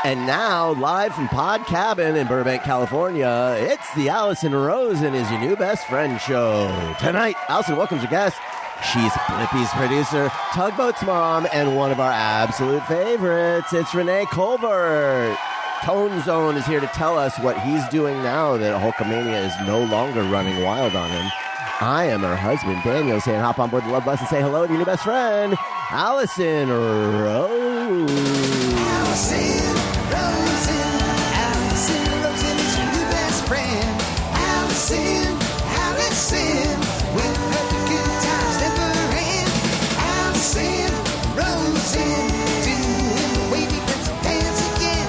And now, live from Pod Cabin in Burbank, California, it's the Allison Rosen is Your New Best Friend show. Tonight, Allison welcomes her guest. She's Blippi's producer, Tugboat's mom, and one of our absolute favorites. It's Renee Colvert. Tone Zone is here to tell us what he's doing now that Hulkamania is no longer running wild on him. I am her husband, Daniel, saying hop on board the Love Bus and say hello to your new best friend, Allison Rose. Allison Rosen, Allison Rosen is your new best friend. Allison, with her good times never end. Allison Rosen, doing the wavy pencil dance again.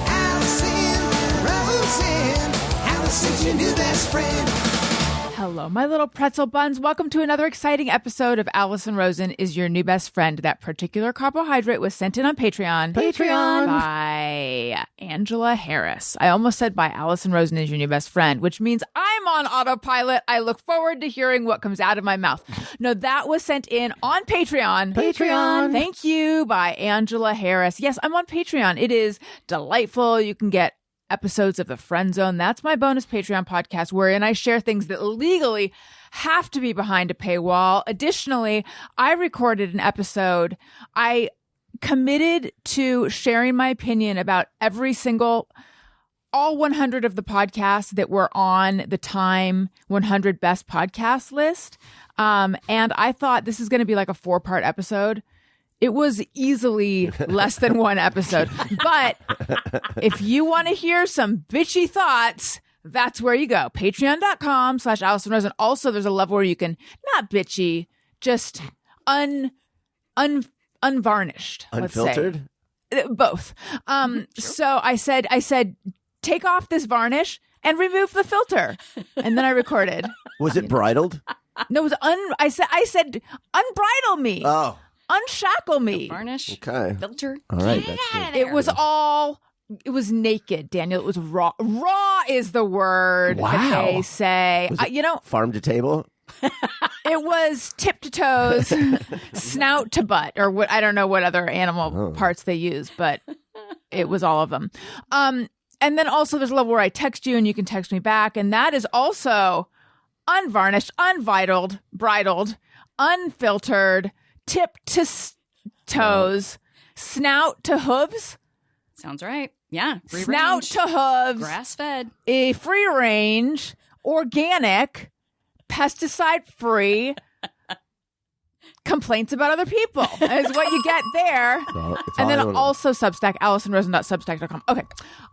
Allison Rosen, Allison's your new best friend. Hello, my little pretzel buns. Welcome to another exciting episode of Allison Rosen is Your New Best Friend. That particular carbohydrate was sent in on Patreon. By Angela Harris. I almost said by Allison Rosen is Your New Best Friend, which means I'm on autopilot. I look forward to hearing what comes out of my mouth. No, that was sent in on Patreon. Thank you, by Angela Harris. Yes, I'm on Patreon. It is delightful. You can get episodes of The Friend Zone. That's my bonus Patreon podcast wherein I share things that legally have to be behind a paywall. Additionally, I recorded an episode. I committed to sharing my opinion about all 100 of the podcasts that were on the Time 100 Best Podcast list. And I thought this is going to be like a 4-part episode. It was easily less than one episode. But if you want to hear some bitchy thoughts, that's where you go. Patreon.com/Allison Rosen. Also, there's a level where you can, not bitchy, just unvarnished. Unfiltered? Let's say. Both. Sure. So I said, take off this varnish and remove the filter. And then I recorded. Was it bridled? No, it was I said, unbridle me. Oh. Unshackle me. Varnish. Okay. Filter. All right. That's good. It was naked, Daniel. It was raw. Raw is the word that they say. Farm to table? It was tip to toes, snout to butt, or what? I don't know what other animal parts they use, but it was all of them. And then also there's a level where I text you and you can text me back. And that is also unvarnished, unvidled, bridled, unfiltered, tip to toes, snout to hooves. Sounds right. Yeah. Free snout range. to hooves. Grass fed. A free range, organic, pesticide free. Complaints about other people is what you get there. And then also Substack, AllisonRosen.substack.com. Okay.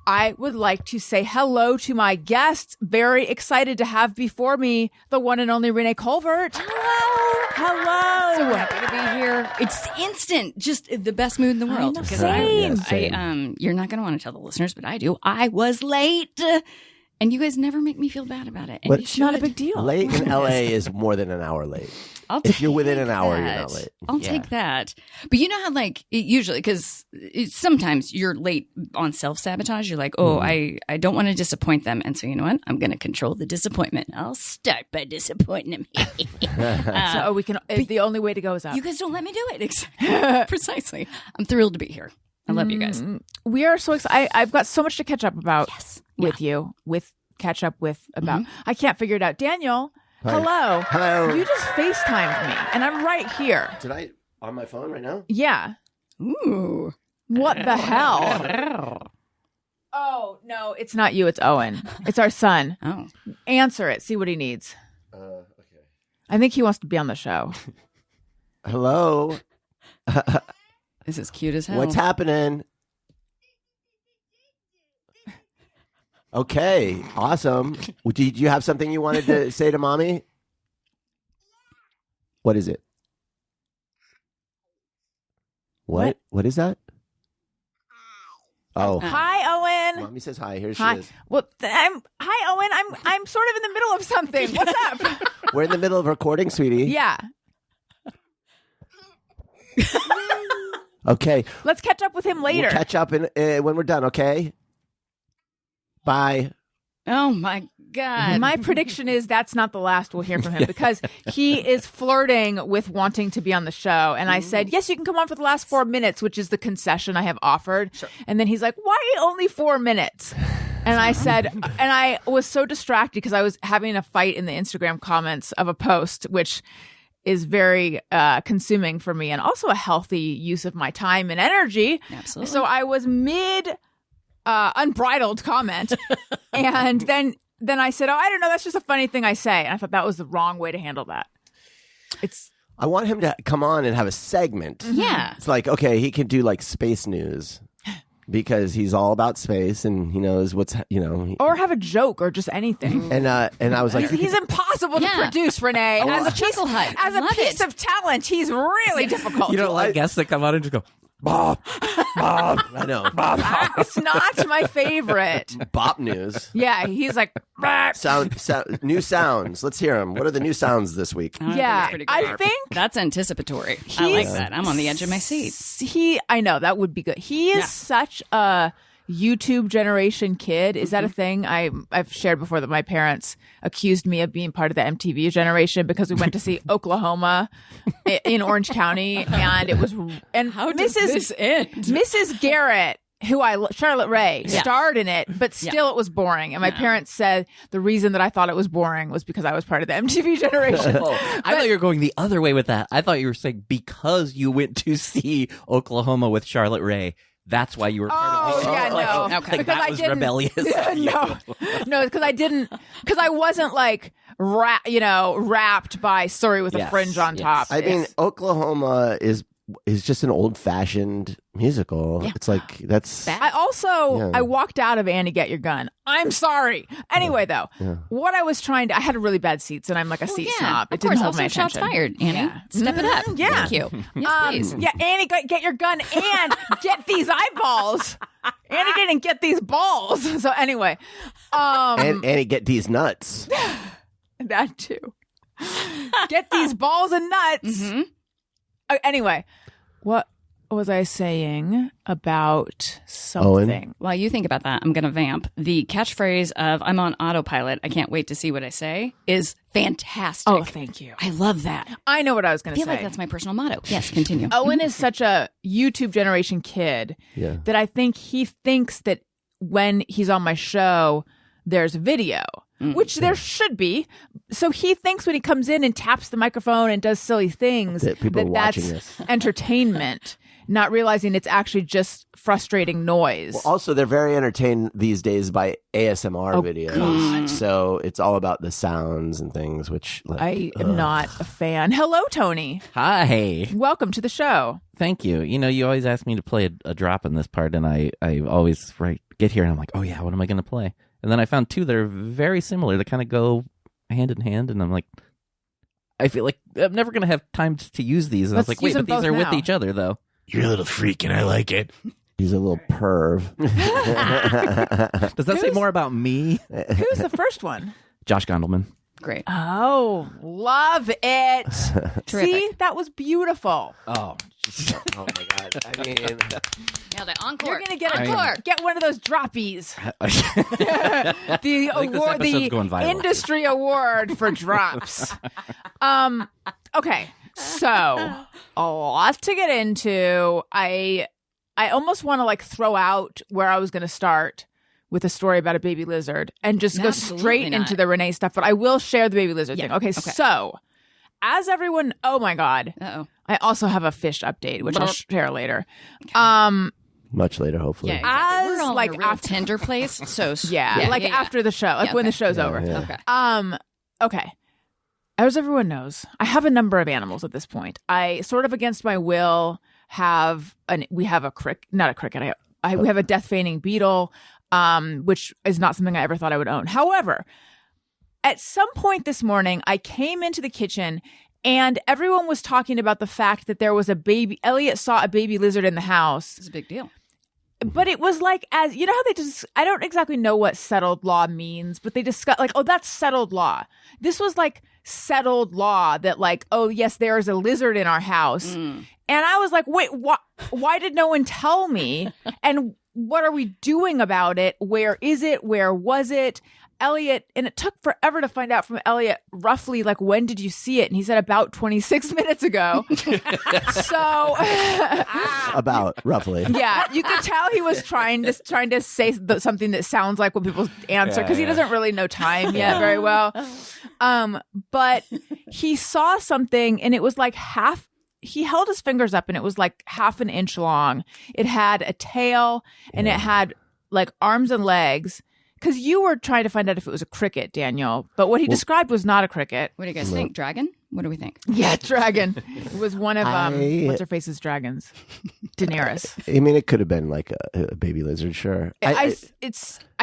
I would like to say hello to my guests. Very excited to have before me the one and only Renee Colvert. Hello. So happy to be here. It's instant. Just the best mood in the world. Same. You're not going to want to tell the listeners, but I do. I was late. And you guys never make me feel bad about it. And it's not a big deal. Late in LA is more than an hour late. If you're within an hour, you're not late. I'll take that. But you know how, usually, because sometimes you're late on self-sabotage. You're like, I don't want to disappoint them. And so, you know what? I'm going to control the disappointment. I'll start by disappointing them. So we can, the only way to go is up. You guys don't let me do it. Precisely. I'm thrilled to be here. I love you guys. We are so excited. I've got so much to catch up about with you, about. I can't figure it out. Daniel. Hi. Hello. You just FaceTimed me, and I'm right here. Did I on my phone right now? Yeah. Ooh. What the hell? Oh, no, it's not you. It's Owen. It's our son. Oh. Answer it. See what he needs. Okay. I think he wants to be on the show. Hello. This is cute as hell. What's happening? Okay, awesome. Did you have something you wanted to say to mommy? What is it? What? What is that? Oh. Hi, Owen. Mommy says hi. Here Hi. she is. Well, hi, Owen. I'm sort of in the middle of something. What's up? We're in the middle of recording, sweetie. Yeah. Okay. Let's catch up with him later. We'll catch up when we're done, okay? Bye. Oh my God. My prediction is that's not the last we'll hear from him because he is flirting with wanting to be on the show. And I said, yes, you can come on for the last 4 minutes, which is the concession I have offered. Sure. And then he's like, why only 4 minutes? And I said, and I was so distracted because I was having a fight in the Instagram comments of a post, which is very consuming for me and also a healthy use of my time and energy. Absolutely. So I was mid unbridled comment. And then I said, oh, I don't know. That's just a funny thing I say. And I thought that was the wrong way to handle that. I want him to come on and have a segment. Yeah. It's like, okay, he can do like space news because he's all about space and he knows what's, or have a joke or just anything. And I was like, He's impossible to produce, Renee. As a piece of talent, he's really difficult. You don't like guests that come on and just go, Bob. I know. Bob. It's not my favorite. Bop news. Yeah, he's like Sound, new sounds. Let's hear them. What are the new sounds this week? Yeah, I think that's anticipatory. I like that. I'm on the edge of my seat. I know that would be good. He is such a YouTube generation kid. Is that a thing? I've shared before that my parents accused me of being part of the MTV generation because we went to see Oklahoma in Orange County, and it was how does this end? Mrs. Garrett, Charlotte Ray, starred in it, but still it was boring. And my parents said the reason that I thought it was boring was because I was part of the MTV generation. I thought you were going the other way with that. I thought you were saying because you went to see Oklahoma with Charlotte Ray. That's why you were part of it. Yeah, no. Okay. Because that was rebellious. No, because I wasn't like, wrapped by Surrey with a fringe on top. I mean, Oklahoma is just an old-fashioned musical. Yeah. It's like, that's... I walked out of Annie, Get Your Gun. I'm sorry. Anyway, though, what I was trying to... I had really bad seats, and I'm like a seat snob. It didn't hold my attention. Shots fired, Annie. Yeah. Step it up. Yeah. Thank you. Yes, please. Yeah, Annie, get your gun and get these eyeballs. Annie didn't get these balls. So anyway. And Annie, get these nuts. That too. Get these balls and nuts. Mm-hmm. Anyway, what was I saying about something? Owen? While you think about that, I'm going to vamp. The catchphrase of "I'm on autopilot, I can't wait to see what I say" is fantastic. Oh, thank you. I love that. I know what I was going to say. I feel like that's my personal motto. Yes, continue. Owen is such a YouTube generation kid that I think he thinks that when he's on my show, there's video. Which there should be. So he thinks when he comes in and taps the microphone and does silly things that's entertainment, not realizing it's actually just frustrating noise. Well, also, they're very entertained these days by ASMR videos. God. So it's all about the sounds and things, which I am not a fan. Hello, Tony. Hi. Welcome to the show. Thank you. You always ask me to play a drop in this part, and I always get here and I'm like, oh yeah, what am I going to play? And then I found two that are very similar that kind of go hand in hand. And I'm like, I feel like I'm never going to have time to use these. And I was like, wait, but these are with each other, though. You're a little freak and I like it. He's a little perv. Does that say more about me? Who's the first one? Josh Gondelman. Great. Oh, love it. See, that was beautiful. Oh, oh my God. I mean, now the encore. You're gonna get one of those droppies. The award, the industry award for drops. Okay, so a lot to get into. I almost want to throw out where I was going to start with a story about a baby lizard and just go straight into the Renee stuff, but I will share the baby lizard thing. Okay, so as everyone, oh my God. Uh-oh. I also have a fish update, which I'll share later. Okay. Much later, hopefully. Yeah, exactly. We're all in a real tender place. So after the show, when the show's over. Yeah. Okay. As everyone knows, I have a number of animals at this point. I sort of against my will we have a death feigning beetle, which is not something I ever thought I would own. However, at some point this morning, I came into the kitchen and everyone was talking about the fact that there was a baby. Elliot saw a baby lizard in the house. It's a big deal. But it was like, as you know how they just, I don't exactly know what settled law means, but they discuss oh, that's settled law. This was settled law that oh, yes, there is a lizard in our house. And I was like, wait, why did no one tell me? And what are we doing about it? Where is it? Where was it? Elliot, and it took forever to find out from Elliot roughly like when did you see it? And he said about 26 minutes ago. So About roughly. yeah, you could tell he was trying to say something that sounds like what people answer because he doesn't really know time yet very well. But he saw something and it was like half. He held his fingers up and it was like half an inch long. It had a tail and it had like arms and legs. Because you were trying to find out if it was a cricket, Daniel. But what he described was not a cricket. What do you guys think? Dragon? What do we think? Yeah, dragon. It was one of what's her face's dragons, Daenerys. I mean, it could have been like a baby lizard, sure. I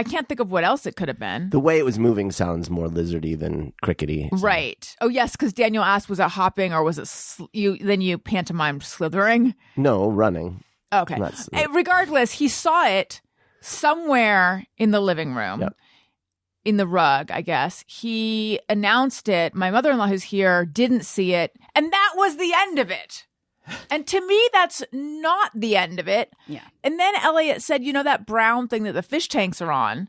can't think of what else it could have been. The way it was moving sounds more lizardy than crickety. So. Right. Oh yes, because Daniel asked, was it hopping or was it then you pantomimed slithering? No, running. Okay. Regardless, he saw it somewhere in the living room, in the rug, I guess. He announced it. My mother-in-law, who's here, didn't see it. And that was the end of it. And to me, that's not the end of it. Yeah. And then Elliot said, you know, that brown thing that the fish tanks are on,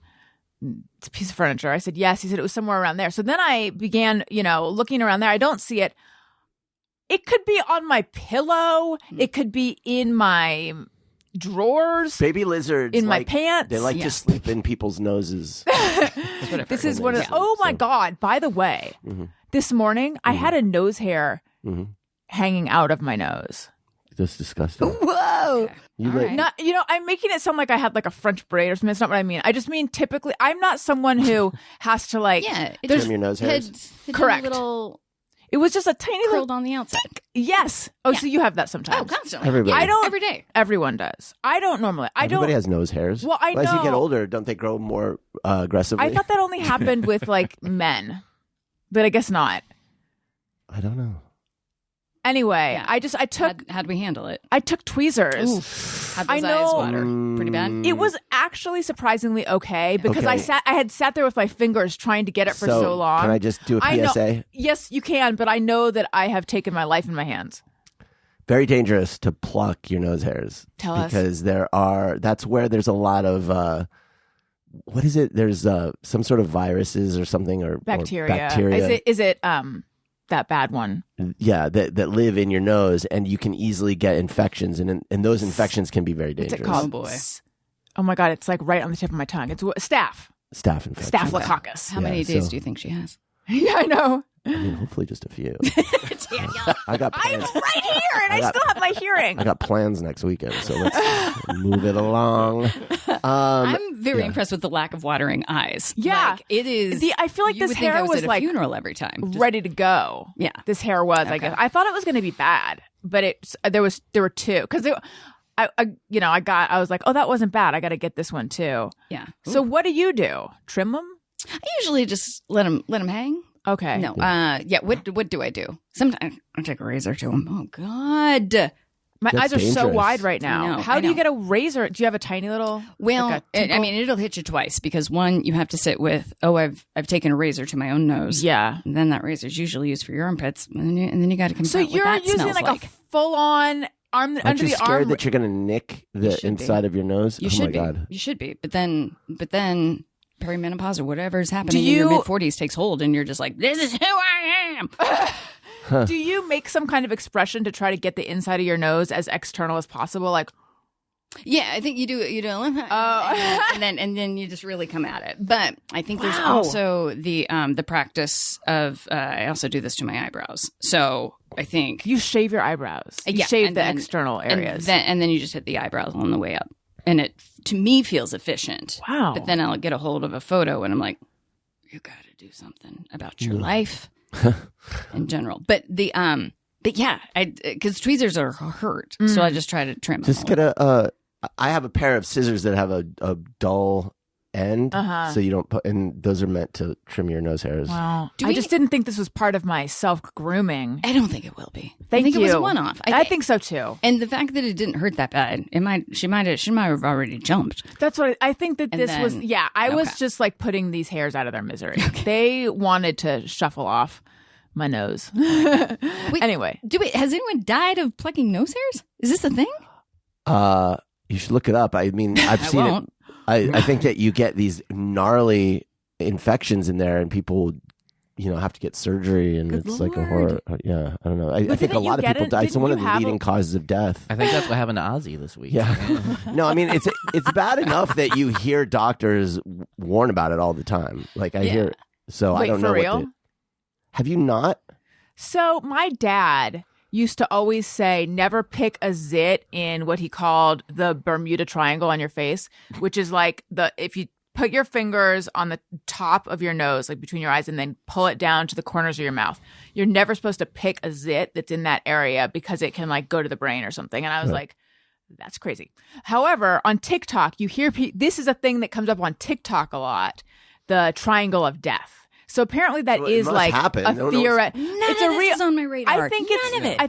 it's a piece of furniture. I said, yes. He said it was somewhere around there. So then I began, looking around there. I don't see it. It could be on my pillow. It could be in my drawers, baby lizards in my pants. They like to sleep in people's noses. This is what my God, by the way, this morning I had a nose hair hanging out of my nose. That's disgusting. Whoa. Right. Not, I'm making it sound like I had like a French braid or something. That's not what I mean. I just mean typically I'm not someone who has to like trim your nose hairs. Correct. It was just a tiny curled little on the outside. Yes. Oh, so you have that sometimes. Oh, constantly. Everybody. I don't every day. Everyone does. I don't normally. Everybody has nose hairs. Well, I know. As you get older, don't they grow more aggressively? I thought that only happened with like men, but I guess not. I don't know. Anyway, I took. How'd we handle it? I took tweezers. How'd I those know. eyes water? Pretty bad. It was actually surprisingly okay because I had sat there with my fingers trying to get it for so long. Can I just do a PSA? Yes, you can, but I know that I have taken my life in my hands. Very dangerous to pluck your nose hairs. Tell us. Because that's where there's a lot of, what is it? There's some sort of viruses or something or bacteria. Is it that bad one? Yeah, that live in your nose and you can easily get infections and those infections can be very dangerous. What's it called? Oh boy. Oh my God, it's like right on the tip of my tongue. It's staph infection. Staphylococcus. How many days do you think she has? Yeah, I know. I mean, hopefully just a few. I got plans. I'm right here, and I still have my hearing. I got plans next weekend, so let's move it along. I'm very impressed with the lack of watering eyes. Yeah, like, it is. I feel like you this would think hair I was was at a like funeral every time, ready to go. Yeah, this hair was. I guess I thought it was going to be bad, but there were two because I was like, oh, that wasn't bad. I got to get this one too. Yeah. So what do? Trim them? I usually just let them hang. Okay. No. What do I do? Sometimes I take a razor to them. Oh God. My eyes are so wide right now. I know, How do you get a razor? Do you have a tiny little? Well, I mean, it'll hit you twice because one, you have to sit with. Oh, I've taken a razor to my own nose. Yeah. And then that razor is usually used for your armpits, and then you got to confront what that smells like. So you're using like a full on arm Aren't under you the scared arm. that you're going to nick the inside of your nose? You oh should my be. God. You should be. But then perimenopause or whatever is happening in your mid-40s takes hold, and you're just like, this is who I am. Do you make some kind of expression to try to get the inside of your nose as external as possible? Like, yeah, I think you do, and then you just really come at it. But I think there's also the practice of I also do this to my eyebrows. So I think you shave your eyebrows. You shave the external areas, and then you just hit the eyebrows on the way up, and it to me feels efficient. Wow! But then I'll get a hold of a photo, and I'm like, you got to do something about your life in general. But yeah, because tweezers are hurt, so I just try to trim. Just get I have a pair of scissors that have a dull end, so you don't put, and those are meant to trim your nose hairs. Wow. I just didn't think this was part of my self-grooming. I don't think it will be. Thank I think you. It was a one-off. I think so too. And the fact that it didn't hurt that bad, she might have already jumped. That's what I think that this was. Yeah, I was just like putting these hairs out of their misery. They wanted to shuffle off my nose. Wait, anyway, has anyone died of plucking nose hairs? Is this a thing? You should look it up. I mean, I've seen it. I think that you get these gnarly infections in there and people, have to get surgery, and Good it's like a Lord. horror. Yeah, I don't know. I think a didn't lot you of get people it? die. It's Didn't one you of the have leading causes of death. I think that's what happened to Ozzy this week. Yeah. No, I mean, it's bad enough that you hear doctors warn about it all the time. Like I hear, so I Wait, don't for know. real? Have you not? So my dad used to always say, never pick a zit in what he called the Bermuda Triangle on your face, which is like if you put your fingers on the top of your nose, like between your eyes, and then pull it down to the corners of your mouth. You're never supposed to pick a zit that's in that area because it can like go to the brain or something. And I was like, that's crazy. However, on TikTok, you hear this is a thing that comes up on TikTok a lot, the triangle of death. So apparently that Well, it is must like happen. a No one theoret. None It's of a this real. is on my radar. I think it's. None of it. I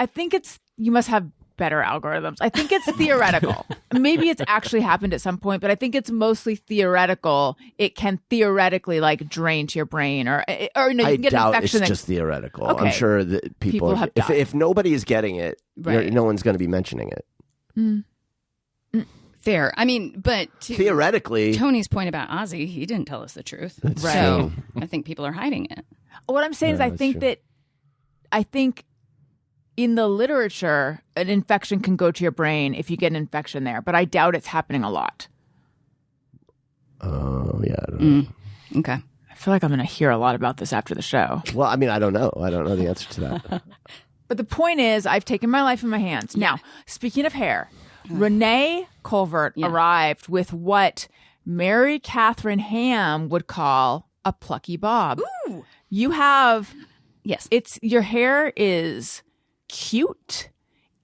think it's. You must have better algorithms. I think it's theoretical. Maybe it's actually happened at some point, but I think it's mostly theoretical. It can theoretically like drain to your brain, or no, you I can get an doubt infection. it's just theoretical. Okay. I'm sure that People have died. if nobody is getting it, Right. no one's going to be mentioning it. Fair. I mean, but to Theoretically, Tony's point about Ozzy, he didn't tell us the truth. That's So true. I think people are hiding it. What I'm saying is, Yeah, I that's think true. that in the literature, an infection can go to your brain if you get an infection there, but I doubt it's happening a lot. oh yeah. I don't know. Okay. I feel like I'm going to hear a lot about this after the show. Well, I mean, I don't know. I don't know the answer to that. But the point is, I've taken my life in my hands. Now, speaking of hair, Renee Colvert arrived with what Mary Catherine Ham would call a plucky bob. Ooh. You have, Yes. your hair is cute.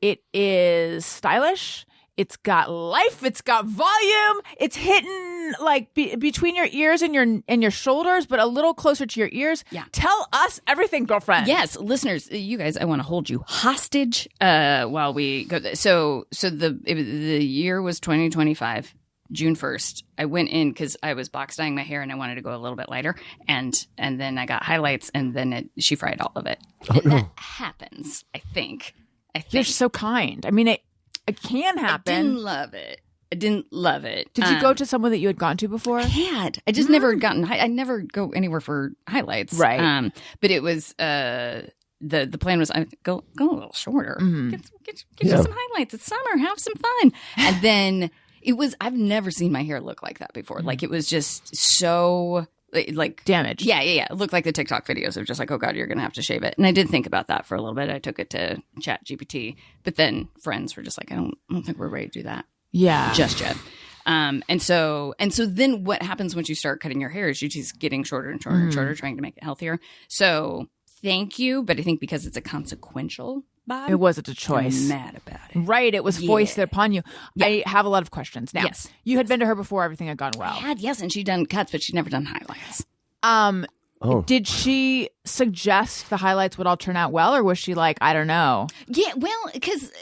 It is stylish. It's got life. It's got volume. It's hitting like between your ears and your shoulders, but a little closer to your ears. Yeah. Tell us everything, girlfriend. Yes, listeners, you guys, I want to hold you hostage while we go. So the year was 2025, June 1st. I went in because I was box dyeing my hair and I wanted to go a little bit lighter, and then I got highlights, and then she fried all of it. That happens, I think. You're so kind. I mean, it can happen. I didn't love it. Did you go to someone that you had gone to before? I had. I just never gotten. I never go anywhere for highlights. Right. But it was the plan was go a little shorter. Get you some highlights. It's summer. Have some fun. And then it was. I've never seen my hair look like that before. Like it was just so like Damaged. Yeah. It looked like the TikTok videos of just like, oh God, you're gonna have to shave it. And I did think about that for a little bit. I took it to Chat GPT, but then friends were just like, I don't think we're ready to do that. Yeah. Just yet. And so then what happens once you start cutting your hair is you just getting shorter and shorter and shorter, trying to make it healthier. So thank you. But I think because it's a consequential bob, It wasn't a choice. I'm mad about it. Right. It was foisted upon you. Yeah. I have a lot of questions. Now, Yes. you had been to her before everything had gone I well. had, yes, and she'd done cuts, but she'd never done highlights. Did she suggest the highlights would all turn out well, or was she like, I don't know? Yeah, well, because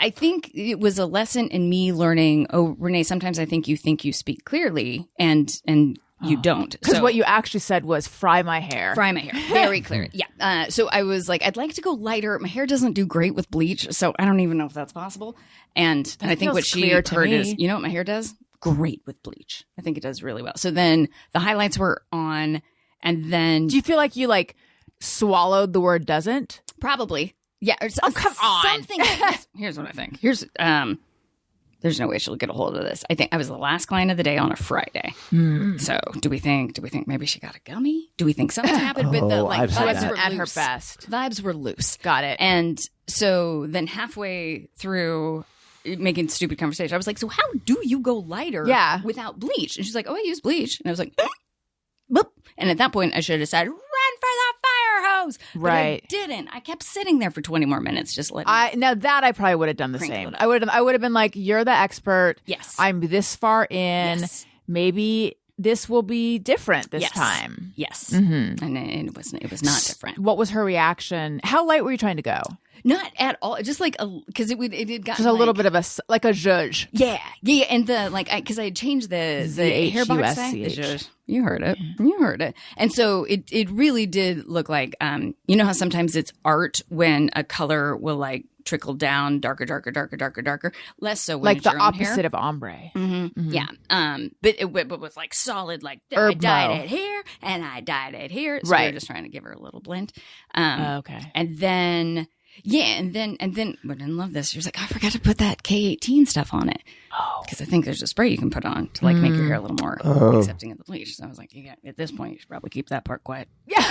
I think it was a lesson in me learning, oh, Renee, sometimes I think you speak clearly and you don't. Because So- what you actually said was fry my hair. Fry my hair. Very clear. Yeah. So I was like, I'd like to go lighter. My hair doesn't do great with bleach, so I don't even know if that's possible. And I think feels what she clear to heard me. is, you know what my hair does? Great with bleach. I think it does really well. So then the highlights were on, and then Do you feel like you like swallowed the word doesn't? probably, yeah. Oh, come on. Something. Here's what I think. There's no way she'll get a hold of this. I think I was the last client of the day on a Friday. So do we think maybe she got a gummy? Do we think something happened? But the I've heard vibes that. were At her loose. best. Vibes were loose. Got it. And so then halfway through making stupid conversation, I was like, so how do you go lighter without bleach? And she's like, oh, I use bleach. And I was like, boop. And at that point, I should have said, run for the fire hose. But Right. I didn't. I kept sitting there for 20 more minutes just letting Now that I probably would have done the Crinkle same. it up. I would have been like, you're the expert. Yes. I'm this far in. Yes. Maybe this will be different this Yes. time. Yes. Mm-hmm. And it was not different. What was her reaction? How light were you trying to go? Not at all. Just like because it had gotten Just a little bit of a zhuzh. Yeah, and the because I had changed the hair box thing. The zhuzh. You heard it. You heard it. And so it really did look like you know how sometimes it's art when a color will like trickle down darker, less so when Like it's the your own hair. opposite of ombre. Yeah. But with like solid, like I dyed it here and I dyed it here. So we were just trying to give her a little blend. Okay. And then, and then, I didn't love this. She was like, I forgot to put that K18 stuff on it. Oh. Because I think there's a spray you can put on to like make your hair a little more accepting of the bleach. So I was like, at this point, you should probably keep that part quiet. Yeah.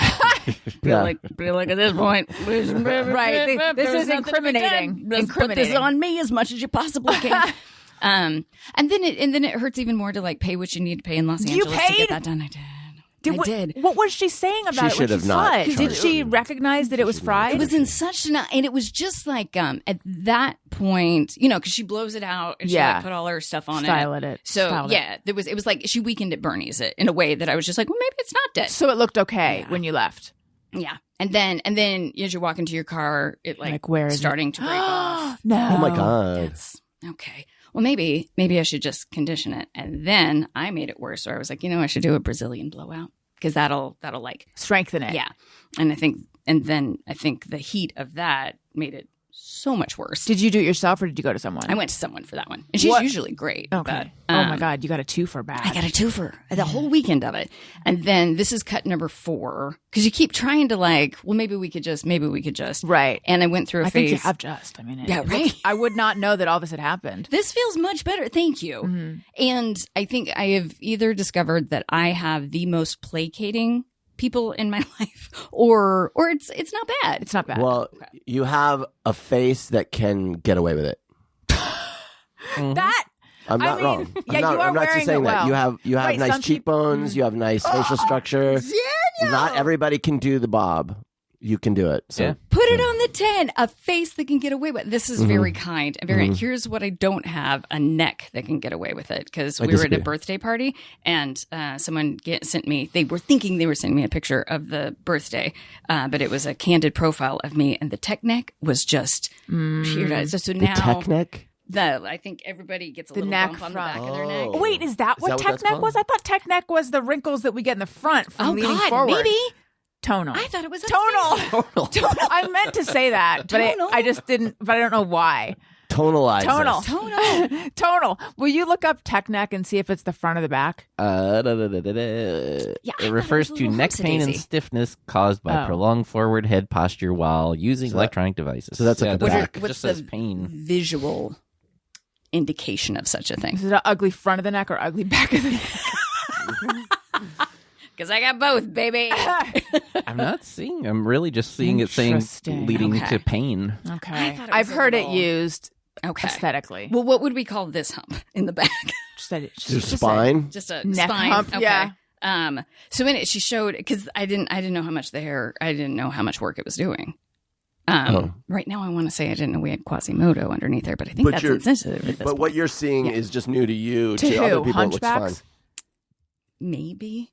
Like at this point, right. This is incriminating. Put this on me as much as you possibly can. And then it hurts even more to like pay what you need to pay in Los Angeles to get that done. I did. I did. What was she saying about it when should have she not saw it? charged Did she recognize that it was fried? It was in such an, and it was just like at that point, you know, because she blows it out and she like, put all her stuff on it. So it was like she weakened at Bernie's it in a way that I was just like, well, maybe it's not dead. So it looked okay when you left. Yeah, and then as you walk into your car, it like where is starting to break off. No, Oh my God. That's okay. Well, maybe I should just condition it, and then I made it worse. So I was like, I should do a Brazilian blowout. Because that'll like strengthen it. Yeah. And I think the heat of that made it so much worse. Did you do it yourself or did you go to someone? I went to someone for that one. And she's usually great. Okay. But, oh my God, you got a twofer back. I got a twofer the whole weekend of it. And then this is cut number 4. Because you keep trying to like, well, maybe we could just. Right. And I went through a phase. I think you have just. I mean, right. I would not know that all this had happened. This feels much better. Thank you. Mm-hmm. And I think I have either discovered that I have the most placating people in my life or it's not bad. It's not bad. Well, you have a face that can get away with it. That I'm not wrong. Yeah, I'm not just saying that. You have nice cheekbones, you have nice facial structure. Not everybody can do the bob. You can do it. So put it on the 10. A face that can get away with it. This is very kind and very. Here's what I don't have: a neck that can get away with it. Because we were at a birthday party and someone sent me. They were thinking they were sending me a picture of the birthday, but it was a candid profile of me, and the tech neck was just sheer. So now the tech neck. I think everybody gets a little bump on the back of their neck. Wait, is that what tech neck was? I thought tech neck was the wrinkles that we get in the front from leaning forward. Maybe. Tonal. I thought it was tonal. I meant to say that, but I just didn't. But I don't know why. Tonalize. Tonal. Will you look up tech neck and see if it's the front or the back? It refers to neck pain and stiffness caused by prolonged forward head posture while using electronic devices. So that's like the back. What's just says pain. Visual indication of such a thing? Is it an ugly front of the neck or ugly back of the neck? Because I got both, baby. I'm not seeing. I'm really just seeing it saying leading to pain. Okay. I've heard it used aesthetically. Well, what would we call this hump in the back? Just spine? Just a neck spine hump, okay. yeah. So in it, she showed, because I didn't know how much I didn't know how much work it was doing. Right now, I want to say I didn't know we had Quasimodo underneath there, but I think that's insensitive at this point. What you're seeing is just new to you. To other people, Hunchbacks? it looks fine. Maybe.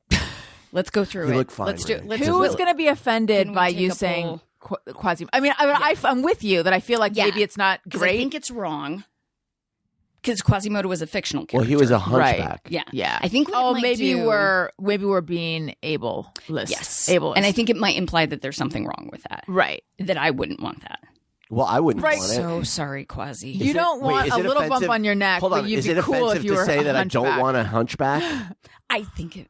Let's go through You it. look fine, Let's do it. Who is going to be offended by you saying Quasimodo? I mean, I'm with you that I feel like maybe it's not great. I think it's wrong. Because Quasimodo was a fictional character. Well, he was a hunchback. Right. Yeah. I think we're being ableist. Yes. Ableist. And I think it might imply that there's something wrong with that. Right. That I wouldn't want that. Well, I wouldn't want it. So sorry, Quasi. You don't want a little bump on your neck, Hold on. but you'd Is be it cool offensive if you to were say a that I hunchback. don't want a hunchback? I think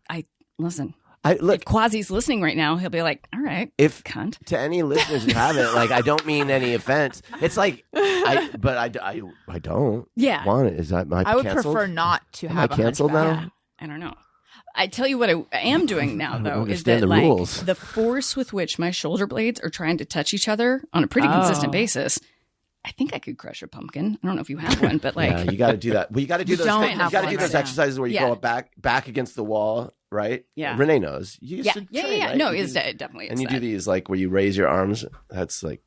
listen. Look, if Quasi's listening right now, he'll be like, all right, if cunt. To any listeners who have it, like, I don't mean any offense. It's like, I don't want it. Is that my I would canceled? prefer not to have Am I canceled a now? hunchback. I don't know. I tell you what I am doing now, though, is understand that the rules. the force with which my shoulder blades are trying to touch each other on a pretty consistent basis. I think I could crush a pumpkin. I don't know if you have one, but like, yeah, you got to do that. Well, you got to do those. don't You have got to one do those right exercises where you go back against the wall, right? Yeah. Renee knows. You used to train, right? No, You it's do- definitely. And you do these like where you raise your arms. That's like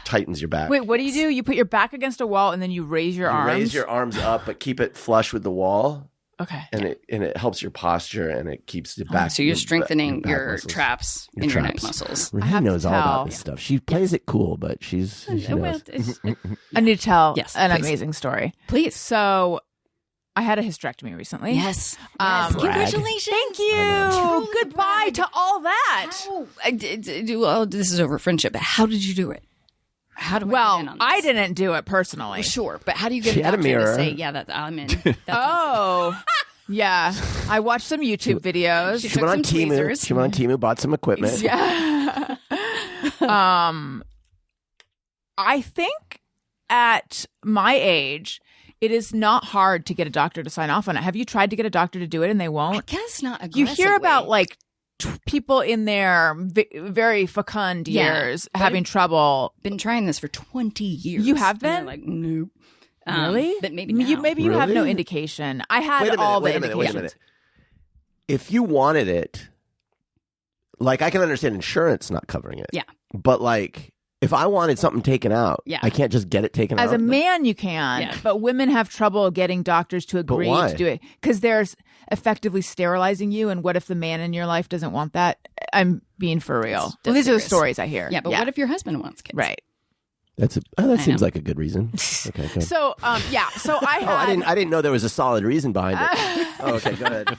tightens your back. Wait, what do? You put your back against a wall and then you raise your arms. Raise your arms up, but keep it flush with the wall. Okay. and it helps your posture and it keeps the back. So you're strengthening back your muscles. traps Your in your traps. neck muscles. Renee have to knows all about tell. this stuff. She plays it cool, but she Well, knows. I need to tell Yes, an please. amazing story. Please. So I had a hysterectomy recently. Yes. Um, Congratulations. Thank you. Goodbye to all that. Well, this is over friendship, but how did you do it? How do I get in Well, on this? I didn't do it personally. Sure, but how do you get She a had a doctor mirror. to say, yeah, I'm in? Oh, yeah. I watched some YouTube videos. She She took went on some Temu. tweezers. She went on Temu, bought some equipment. Yeah. I think at my age, it is not hard to get a doctor to sign off on it. Have you tried to get a doctor to do it and they I won't? guess not You aggressively. hear about like people in their very fecund Yeah, years but having I've trouble. been trying this for 20 years. You have And they're been? like, nope. Really? But maybe now. you have no Really? indication. I had Wait a minute. all Wait the a minute. indications. Wait a minute. If you wanted it, like I can understand insurance not covering it. Yeah. But like, if I wanted something taken out, Yeah. I can't just get it taken As out. a man, you can, Yeah. but women have trouble getting doctors to agree why? to do it because there's effectively sterilizing you. And what if the man in your life doesn't want that? I'm being for real. That's These are the serious. stories I hear. Yeah, but what if your husband wants kids? right? That seems know. like a good reason. Okay, good. So yeah, so I Oh, had I didn't know there was a solid reason behind it. Oh, okay, go ahead.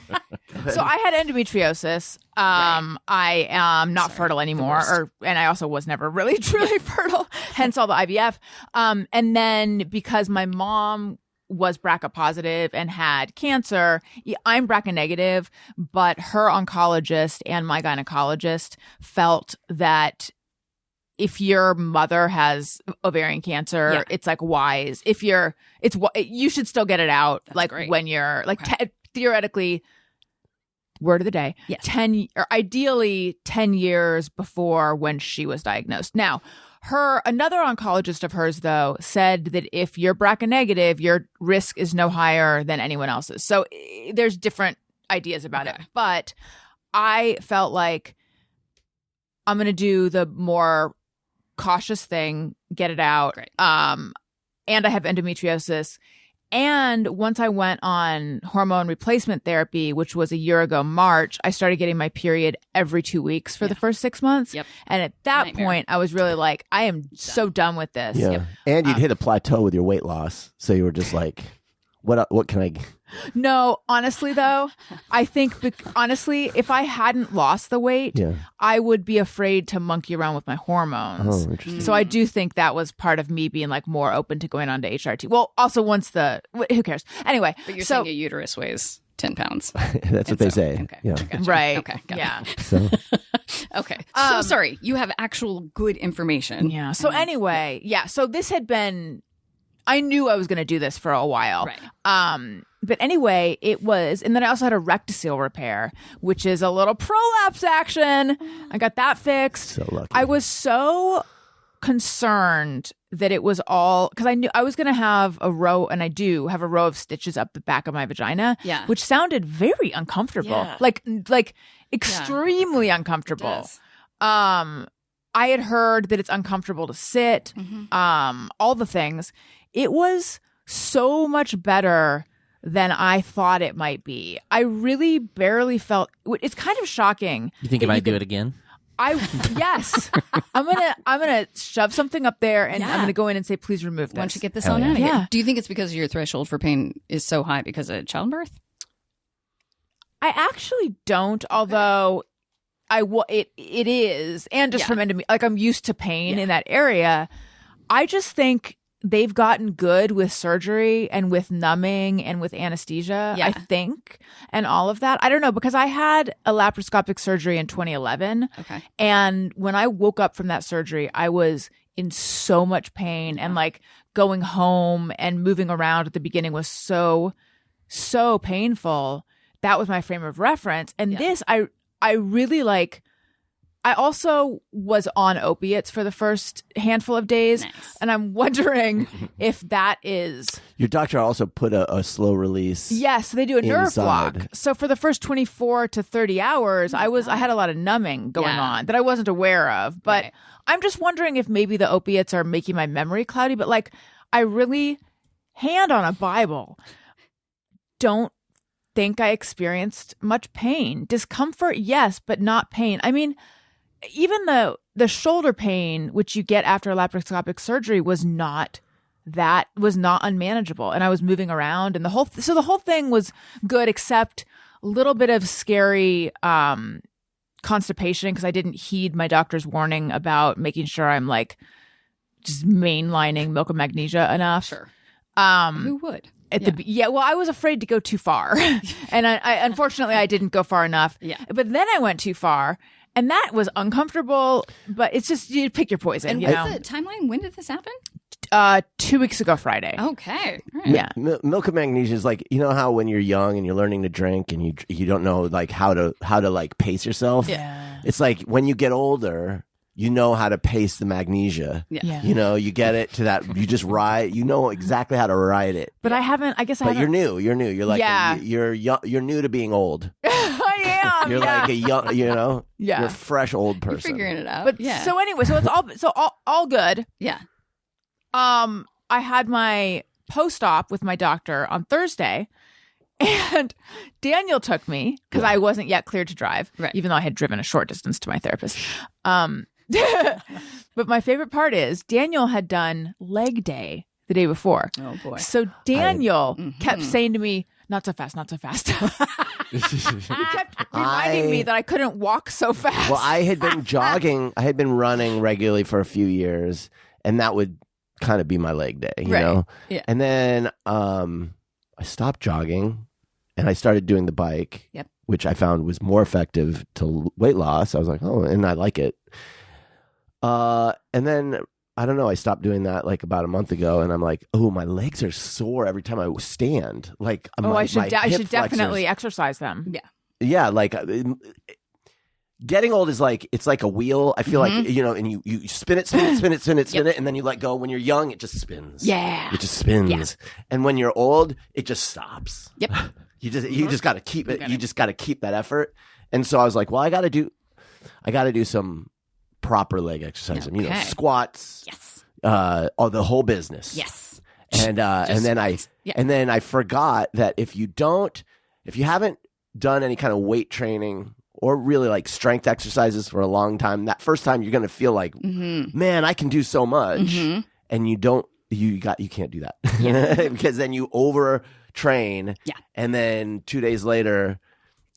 so I had endometriosis. I am not fertile anymore, and I also was never really truly fertile. Hence all the IVF. And then because my mom was BRCA positive and had cancer, I'm BRCA negative, but her oncologist and my gynecologist felt that if your mother has ovarian cancer, Yeah. it's like wise. If you should still get it out. That's like great. when you're like theoretically, word of the day, Yes. 10 or ideally 10 years before when she was diagnosed. Now, another oncologist of hers though said that if you're BRCA negative, your risk is no higher than anyone else's. So there's different ideas about it, but I felt like I'm going to do the more cautious thing, get it out. Great. And I have endometriosis. And once I went on hormone replacement therapy, which was a year ago, March, I started getting my period every 2 weeks for the first 6 months. Yep. And at that Nightmare. point, I was really like, I am so done with this. Yeah, and you'd hit a plateau with your weight loss, so you were just like, "What can I?" No, honestly, though, I think, honestly, if I hadn't lost the weight, Yeah. I would be afraid to monkey around with my hormones. Oh, interesting. So I do think that was part of me being like more open to going on to HRT. Well, also who cares? Anyway, But you're so saying your uterus weighs 10 pounds. That's what they say. Okay. Yeah. Gotcha. right, Okay. Got yeah, it. So Okay. So sorry. You have actual good information. yeah. So anyway, yeah. So this had been. I knew I was going to do this for a while. Right. But anyway, it was, and then I also had a rectocele repair, which is a little prolapse action. I got that fixed. so lucky. I was so concerned that it was all because I knew I was going to have a row, and I do have a row of stitches up the back of my vagina, Yeah. which sounded very uncomfortable, Yeah. like extremely uncomfortable. Does. I had heard that it's uncomfortable to sit, all the things. It was so much better than I thought it might be. I really barely felt. It's kind of shocking. You think that you might do could- it again? Yes, I'm gonna shove something up there, and Yeah. I'm gonna go in and say, please remove this. Why don't you get this Hell on yeah. out of here? Yeah. Do you think it's because your threshold for pain is so high because of childbirth? I actually don't, although it is, and just Yeah. from like I'm used to pain in that area. I just think they've gotten good with surgery and with numbing and with anesthesia, Yeah. I think, and all of that. I don't know, because I had a laparoscopic surgery in 2011. Okay. And when I woke up from that surgery, I was in so much pain, and like going home and moving around at the beginning was so painful. That was my frame of reference. And this, I really like. I also was on opiates for the first handful of days, Nice. and I'm wondering if that is. your doctor also put a slow release. Yes, they do a nerve Inside. block. So for the first 24 to 30 hours, I had a lot of numbing going Yeah. on that I wasn't aware of. But Right. I'm just wondering if maybe the opiates are making my memory cloudy. But like, I really, hand on a Bible, don't think I experienced much pain. Discomfort, yes, but not pain. I mean, even the shoulder pain, which you get after laparoscopic surgery, was not unmanageable. And I was moving around, and the whole thing was good, except a little bit of scary constipation because I didn't heed my doctor's warning about making sure I'm like just mainlining milk and magnesia enough. Sure. Who would? Well, I was afraid to go too far. And I unfortunately I didn't go far enough. Yeah. But then I went too far, and that was uncomfortable, but it's just you pick your poison. And what's the timeline? When did this happen? 2 weeks ago Friday. Okay. All right. Yeah. Milk and magnesia is like, you know how when you're young and you're learning to drink and you don't know like how to like pace yourself. Yeah. It's like when you get older, you know how to pace the magnesia. Yeah. You know, you get it to that. You just ride. You know exactly how to ride it. But I haven't. I guess I But haven't. you're new. You're like Yeah. you're new to being old. I am. You're yeah. like a young. You know. Yeah. You're a fresh old person. You're figuring it out. But yeah. so anyway, so it's all good. yeah. I had my post-op with my doctor on Thursday, and Daniel took me because I wasn't yet cleared to drive, Right. even though I had driven a short distance to my therapist. But my favorite part is Daniel had done leg day the day before. Oh boy. So Daniel kept saying to me, not so fast, not so fast. He kept reminding me that I couldn't walk so fast. Well, I had been jogging. I had been running regularly for a few years, and that would kind of be my leg day, you Right. know? Yeah. And then I stopped jogging, and I started doing the bike, Yep. which I found was more effective to weight loss. I was like, oh, and I like it. And then, I don't know, I stopped doing that like about a month ago, and I'm like, oh, my legs are sore every time I stand. Like, I should hip flexors- definitely exercise them. Yeah. Yeah, like getting old is like it's like a wheel. I feel like you know, and you spin it, and then you let go. When you're young, it just spins. Yeah. it just spins. Yeah. And when you're old, it just stops. Yep. You just got to keep it. You just got to keep that effort. And so I was like, well, I got to do some proper leg exercise. You know, Okay. squats. Yes. The whole business. Yes. And then I forgot that if you haven't done any kind of weight training or really like strength exercises for a long time, that first time you're going to feel like, man, I can do so much. And you can't do that because then you overtrain. Yeah. And then 2 days later,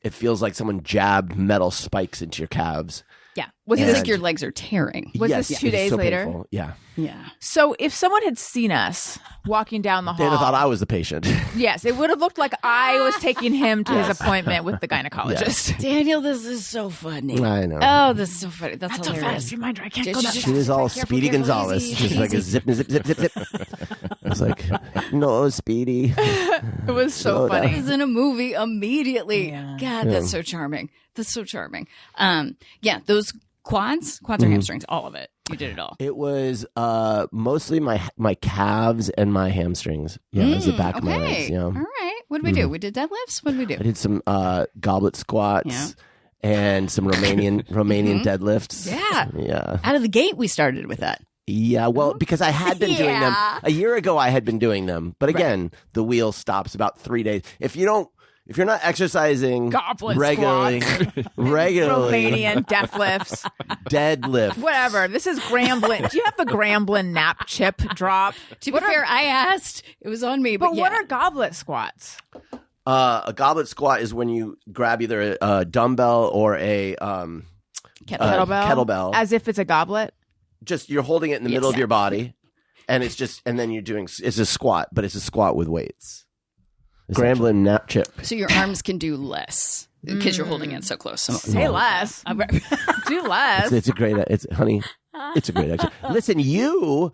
it feels like someone jabbed metal spikes into your calves. Yeah. Was It's this like your legs are tearing. Was Yes, this 2 it's days so later? painful. Yeah. Yeah. So if someone had seen us walking down the They'd have hall, thought I was the patient. yes, it would have looked like I was taking him to his appointment with the gynecologist. Daniel, this is so funny. I know. Oh, this is so funny. That's Not so hilarious. fast, reminder, I can't go Just- that just- She was all Careful, Speedy careful, Gonzalez, easy, just like a easy. zip, zip, zip, zip, zip. I was like, no, Speedy. It was so Slow down. funny. He's in a movie immediately. Yeah. God, that's so charming. That's so charming. Yeah, those quads or hamstrings, all of it. You did it all. It was mostly my calves and my hamstrings. Yeah, it was the back of my legs. Okay. Yeah. All right. What did we do? We did deadlifts. What did we I do? did some goblet squats and some Romanian deadlifts. Yeah. Yeah. Out of the gate, we started with that. Yeah, well, because I had been doing them Yeah. a year ago. I had been doing them, but again, the wheel stops about 3 days. If you're not exercising Goblet regularly, Romanian deadlifts, deadlift. whatever. This is Gremlin. Do you have the Gremlin nap chip drop? To be fair, I asked. It was on me. But, But yeah. what are goblet squats? A goblet squat is when you grab either a dumbbell or a kettlebell. As if it's a goblet? Just you're holding it in the middle of your body, and then you're doing it's a squat, but it's a squat with weights. Gremlin nap chip. So your arms can do less because you're holding it so close. Say less. Do less. It's a great. It's honey. It's a great exercise. Listen, you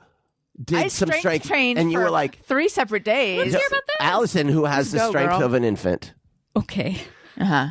did I some strength, trained and you for were like 3 separate days. Let's hear about this. Allison, who has the Go, strength girl. of an infant. Okay. Uh-huh.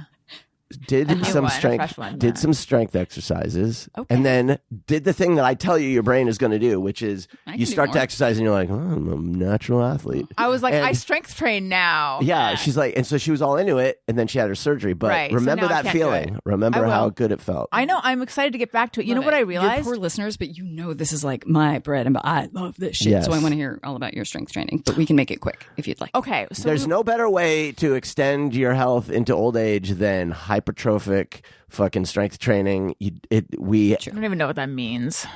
did A new some one, a strength, fresh one, did yeah. some strength exercises, Okay. and then did the thing that I tell you your brain is going to do, which is I you can do start to more. exercise and you're like, oh, I'm a natural athlete. I was like, And- I strength train now. Yeah, she's like, and so she was all into it, and then she had her surgery. But Right, so remember now I that can't do feeling. it. Remember I how will. good it felt. I know. I'm excited to get back to it. You know Love what it. I Your realized? poor listeners, but you know this is like my bread, and I love this shit. Yes. So I want to hear all about your strength training, but we can make it quick if you'd like. Okay, so There's no better way to extend your health into old age than hypertrophic fucking strength training. I don't even know what that means.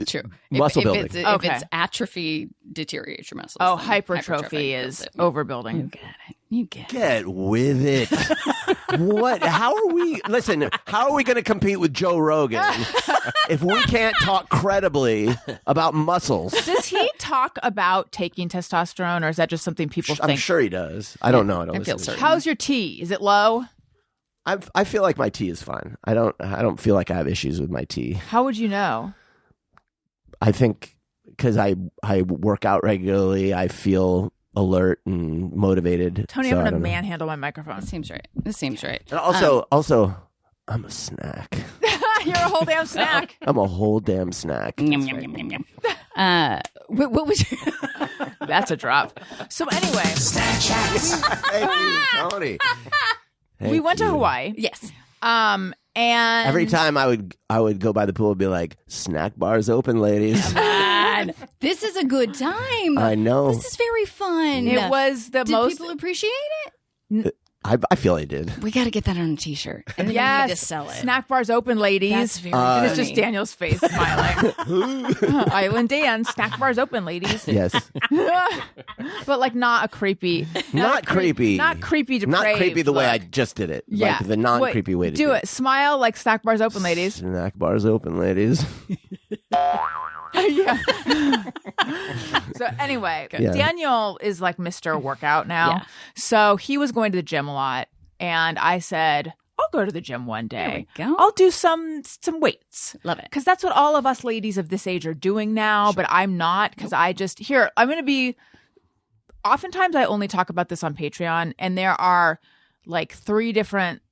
True. Muscle if building. It's, if Okay. it's atrophy, deteriorates your muscles. Oh, then hypertrophy builds is it. overbuilding. You get it. You get it. Get with it. What? How are we? Listen, how are we going to compete with Joe Rogan if we can't talk credibly about muscles? Does he talk about taking testosterone, or is that just something people I'm think? sure he does. I don't know. I don't I feel listen to certain. How's your T? Is it low? I feel like my tea is fine. I don't feel like I have issues with my tea. How would you know? I think because I work out regularly, I feel alert and motivated. Tony, so I'm I going to don't know. manhandle my microphone. This seems right. This seems right. And also, I'm a snack. You're a whole damn snack. I'm a whole damn snack. Yum, yum, yum, yum, yum. What was your... That's a drop. So anyway, Thank you, Tony. we Thank went to you. Hawaii. Yes. And Every time I would go by the pool and be like, snack bars open, ladies. God, this is a good time. I know. This is very fun. it was the Did most. people appreciate it? I feel I did. We got to get that on a T-shirt, and then we Yes, need to sell it. snack bars open, ladies. That's very and it's funny. just Daniel's face smiling. Island Dan, snack bars open, ladies. Yes. But like not a creepy, Not creepy. not creepy Not depraved creepy the way I look. just did it. Yeah, Like the non-creepy way to do it. Smile like snack bars open, ladies. Snack bars open, ladies. Yeah. So anyway, Yeah. Daniel is like Mr. Workout now. Yeah. So he was going to the gym a lot, and I said, I'll go to the gym one day. There we go. I'll do some weights. Love it. Because that's what all of us ladies of this age are doing now, but I'm not, because I'm going to be, oftentimes I only talk about this on Patreon, and there are like 3 different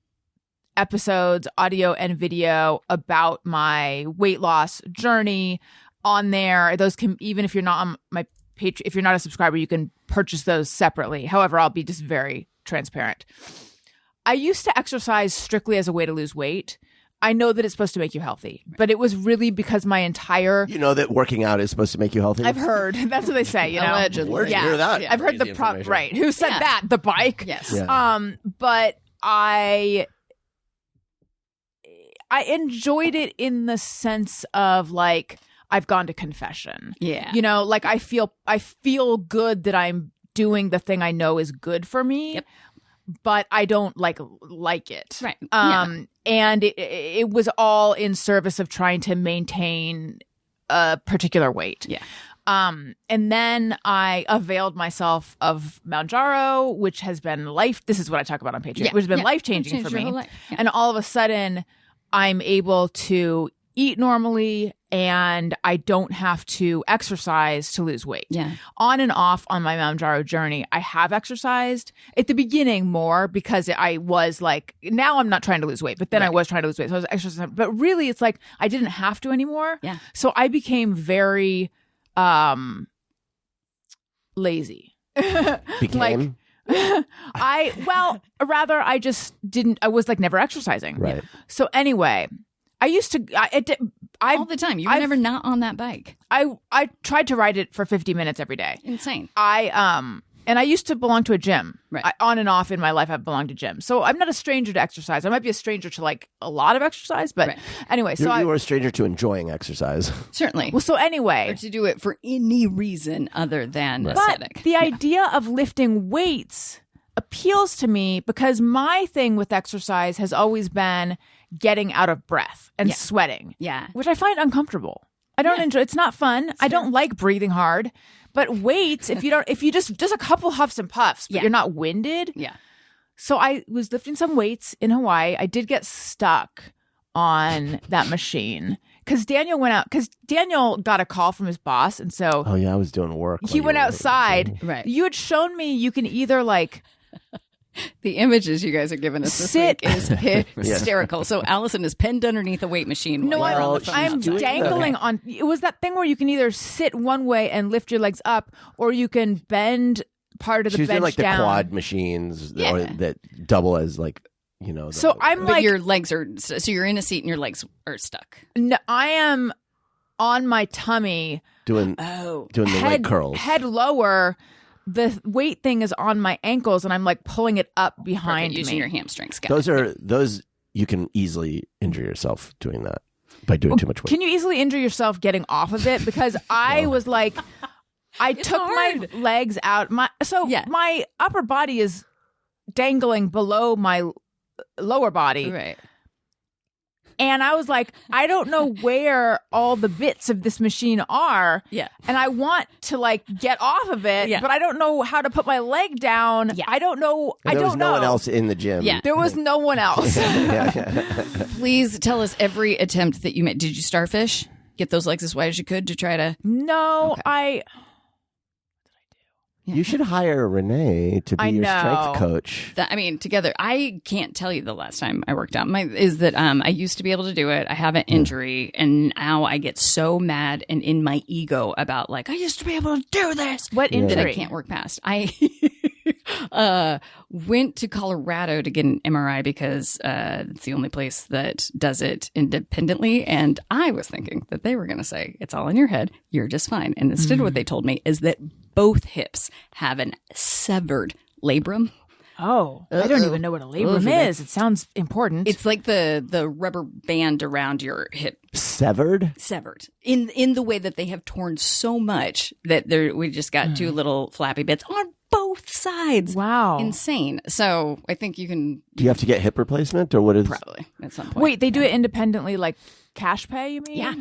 episodes, audio and video, about my weight loss journey on there. Those can, even if you're not on my Patreon, if you're not a subscriber, you can purchase those separately. However, I'll be just very transparent. I used to exercise strictly as a way to lose weight. I know that it's supposed to make you healthy, but it was really because my entire, You know that working out is supposed to make you healthy? I've heard, that's what they say, you know. Allegedly. Where'd you hear that? I've heard the Crazy prop, information. right. Who said Yeah. that? The bike? Yes. Yeah. But I enjoyed it in the sense of like, I've gone to confession. Yeah. You know, like I feel good that I'm doing the thing I know is good for me. Yep. But I don't like it. Right. And it was all in service of trying to maintain a particular weight. Yeah. And then I availed myself of Mounjaro, which has been this is what I talk about on Patreon, Yeah. which has been Yeah. life-changing Changed for your me. whole life. Yeah. And all of a sudden, I'm able to eat normally, and I don't have to exercise to lose weight. Yeah. On and off on my Mounjaro journey, I have exercised at the beginning more because I was like, now I'm not trying to lose weight, but then I was trying to lose weight. So I was exercising, but really it's like I didn't have to anymore. Yeah. So I became very lazy. Became? I was like never exercising. Right. So anyway, I used to, All the time. You were never not on that bike. I tried to ride it for 50 minutes every day. Insane. And I used to belong to a gym. Right. On and off in my life, I've belonged to gyms. So I'm not a stranger to exercise. I might be a stranger to like a lot of exercise, but Right. anyway. So You were a stranger to enjoying exercise. Certainly. so Or anyway, to do it for any reason other than but aesthetic. the idea of lifting weights appeals to me because my thing with exercise has always been getting out of breath and Yeah. sweating. Yeah. Which I find uncomfortable. I don't enjoy. It's not fun. I don't like breathing hard. But weights, if you just a couple huffs and puffs, but Yeah. you're not winded. Yeah. So I was lifting some weights in Hawaii. I did get stuck on that machine because Daniel got a call from his boss, and so Oh, yeah, I was doing work. he went outside. Right. You had shown me you can either like The images you guys are giving us this Sit. week is hysterical. So Allison is pinned underneath a weight machine. No, while you're on Well, the phone I'm outside. dangling on. It was that thing where you can either sit one way and lift your legs up, or you can bend part of the She's bench doing like down. the quad machines Yeah. or that double as like, So I'm But like, your legs are so you're in a seat and your legs are stuck. no, I am on my tummy, doing Oh, the leg curls. head lower. The weight thing is on my ankles, and I'm like pulling it up behind using me. your hamstrings. Got it. Those you can easily injure yourself doing that by doing too much weight. Can you easily injure yourself getting off of it? Because I was like, I took my legs out. My upper body is dangling below my lower body. Right. And I was like, I don't know where all the bits of this machine are. Yeah. And I want to like get off of it, Yeah. but I don't know how to put my leg down. Yeah. I don't know. And there was no one else in the gym. Yeah. There was no one else. yeah. Please tell us every attempt that you made. Did you starfish? Get those legs as wide as you could to try to. No, Okay. You should hire Renee to be I your know. strength coach. Together, I can't tell you the last time I worked out. I used to be able to do it. I have an injury, and now I get so mad and in my ego about like I used to be able to do this. What That injury? I can't work past. I went to Colorado to get an MRI because it's the only place that does it independently. And I was thinking that they were going to say, it's all in your head. You're just fine. And instead what they told me is that both hips have an severed labrum. Oh, I don't even know what a labrum is. It sounds important. It's like the rubber band around your hip Severed? severed in the way that they have torn so much that we just got two little flappy bits on both sides. wow. Insane. So I think you can Do you have to get hip replacement or what is probably at some point. Wait, they do it independently, like cash pay, you mean? Yeah.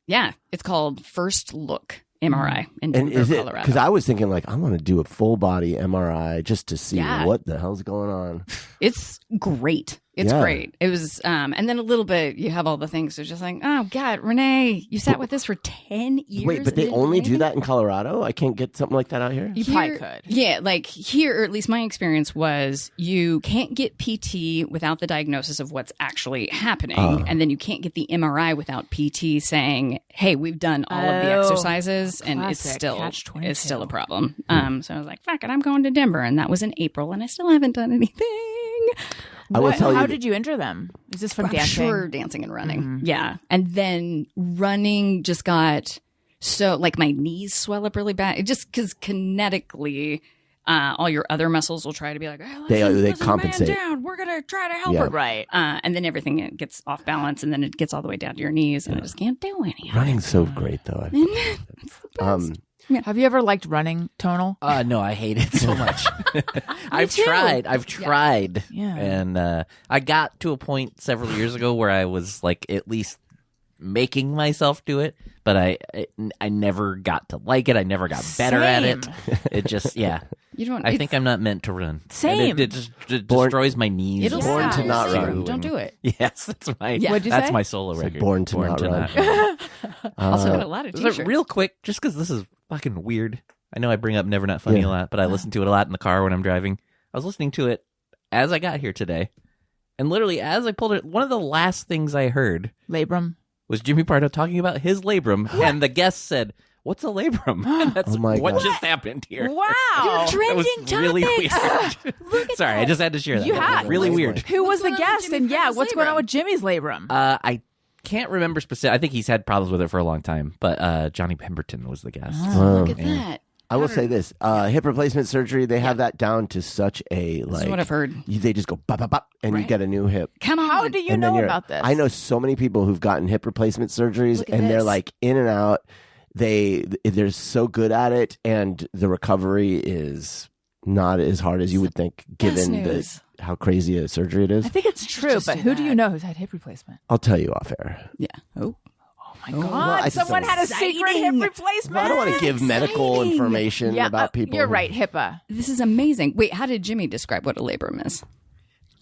Yeah. It's called First Look MRI in And Denver, is it Colorado. because I was thinking like I want to do a full body MRI just to see Yeah. what the hell's going on. It's great. It's Yeah. great. It was, and then a little bit, you have all the things. So just like, oh God, Renee, you sat with this for 10 years. Wait, but and they didn't only do anything? that in Colorado? I can't get something like that out here? You probably could. Yeah, like here, or at least my experience was you can't get PT without the diagnosis of what's actually happening. And then you can't get the MRI without PT saying, hey, we've done all of the Oh, exercises and it's classic, still catch-22. it's still a problem. So I was like, fuck it, I'm going to Denver. And that was in April and I still haven't done anything. I will tell you How that- did you injure them? Is this from I'm dancing? sure dancing and running. Yeah. And then running just got so like my knees swell up really bad. It just because kinetically, all your other muscles will try to be like, oh, They listen, compensate. Man down. We're gonna try to help Yeah. her. Right. And then everything gets off balance, and then it gets all the way down to your knees, and I just can't do any of it. Running's so great though. Have you ever liked running, Tonal? No, I hate it so much. I've tried. Yeah. And I got to a point several years ago where I was like at least making myself do it, but I never got to like it. I never got better at it. It just, yeah. You don't. I think I'm not meant to run. Same. And it just destroys my knees. it'll Born stop to not you. run. Don't do it. Yes, that's my. What'd you that's say? my solo Said record. born to not run. run. Also got a lot of So t-shirts. real quick, just because this is fucking weird. I know I bring up Never Not Funny a lot, but I listen to it a lot in the car when I'm driving. I was listening to it as I got here today, and literally as I pulled it, one of the last things I heard Labrum. was Jimmy Pardo talking about his labrum, and the guest said, "What's a labrum?" And that's Oh my what God. just happened here. Wow. That was Trending really topics. weird. Sorry, I just had to share that. You That was had. really weird. Who was the What's going on with guest? Jimmy And yeah, Pardo's what's going on labrum? with Jimmy's labrum? I can't remember specific. I think he's had problems with it for a long time, but Johnny Pemberton was the guest. Look at that. I will say this: hip replacement surgery. They have that down to such a This like. is what I've heard. They just go bop bop bop, and you Right. get a new hip. Come on. How do you And then know you're- about this? I know so many people who've gotten hip replacement surgeries, Look at and they're this. like in and out. They're so good at it, and the recovery is not as hard as you would think, given news. how crazy a surgery it is. I think it's true, just but do who do you that. know who's had hip replacement? I'll tell you off air. Yeah. Oh. Oh my God. well, I just Someone don't- had a secret hip replacement. I don't want to give medical exciting. information Yeah, about people. You're who- right, HIPAA. This is amazing. Wait, how did Jimmy describe what a labrum is?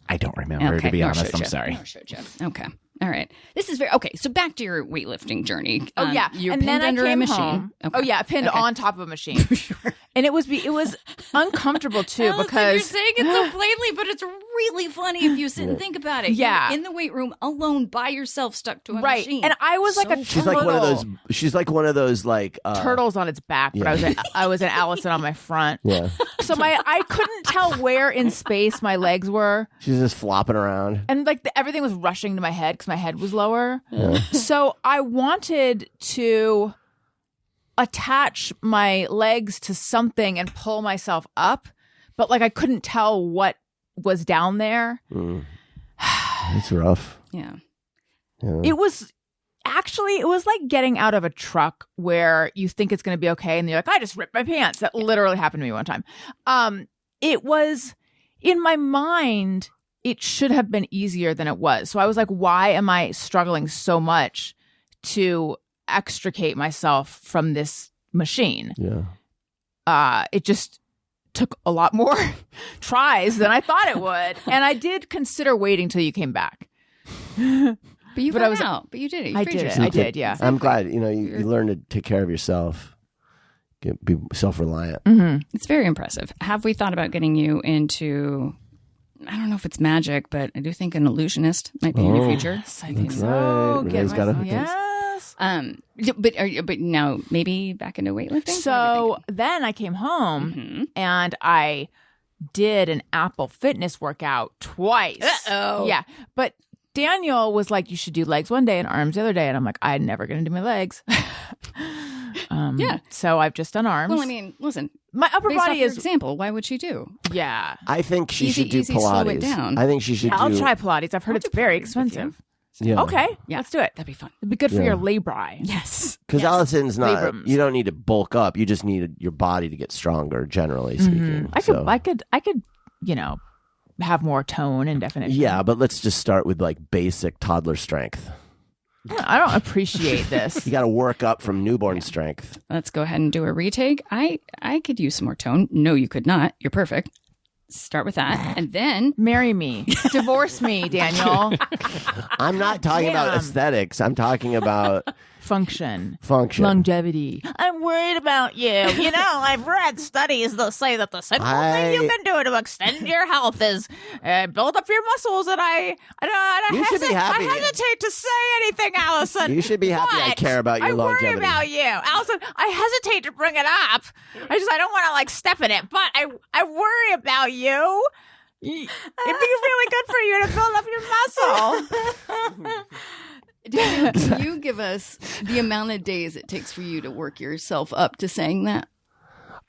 I don't remember, to be nor honest. should I'm you. sorry. Nor should you. Okay. All right. This is very okay. So back to your weightlifting journey. Oh yeah, You're and pinned then under I came a machine. home. Okay. Oh yeah, pinned on top of a machine. And it was uncomfortable too Allison, because you're saying it so plainly, but it's really funny if you sit and think about it. Yeah. You're in the weight room alone by yourself, stuck to a right, machine. and I was like a She's like one of those. She's like one of those like turtles on its back, but I was an Allison on my front. Yeah. So I couldn't tell where in space my legs were, She's just flopping around. and like everything was rushing to my head because my head was lower. So I wanted to attach my legs to something and pull myself up, but like I couldn't tell what was down there. It's rough. yeah. It was like getting out of a truck where you think it's going to be okay, and you're like, I just ripped my pants. That literally happened to me one time. It was in my mind, it should have been easier than it was. So I was like, why am I struggling so much to extricate myself from this machine? Yeah. It just took a lot more tries than I thought it would. And I did consider waiting till you came back. But you But got I was- out. But you did it. You I freed did it. yourself. I did, yeah. I'm glad. You learn to take care of yourself. Be self-reliant. It's very impressive. Have we thought about getting you into? I don't know if it's magic, but I do think an illusionist might be in your future. I think That's so. right. Get Renee's got a- yes. But now maybe back into weightlifting. So then I came home and I did an Apple Fitness workout twice. Uh-oh. Yeah. But Daniel was like, you should do legs one day and arms the other day. And I'm like, I'm never going to do my legs. Yeah. So I've just done arms. Well, I mean, listen. my upper Based off body your is, example, why would she do? yeah. I think she Easy, should do easy, Pilates. slow it down. I think she should I'll do. try Pilates. I've heard it's very expensive. Yeah. Okay. Yeah. Let's do it. That'd be fun. It'd be good for Yeah. your labri. Yes. Because Allison's not. Labrums. You don't need to bulk up. You just need your body to get stronger. Generally speaking. I So- could, have more tone and definition. Yeah, but let's just start with like basic toddler strength. I don't appreciate this. You got to work up from newborn strength. Let's go ahead and do a retake. I could use some more tone. No, you could not. You're perfect. Start with that. And then Marry me. Divorce me, Daniel. I'm not talking about Damn. aesthetics. I'm talking about Function. function. I'm worried about you. I've read studies that say that the simple thing you can do to extend your health is build up your muscles. And I You should be happy. I hesitate to say anything, Allison. You should be happy I but care about your I longevity. worry about you, Allison. I hesitate to bring it up. I don't want to step in it, but I worry about you. It'd be really good for you to build up your muscle. Daniel, can you give us the amount of days it takes for you to work yourself up to saying that?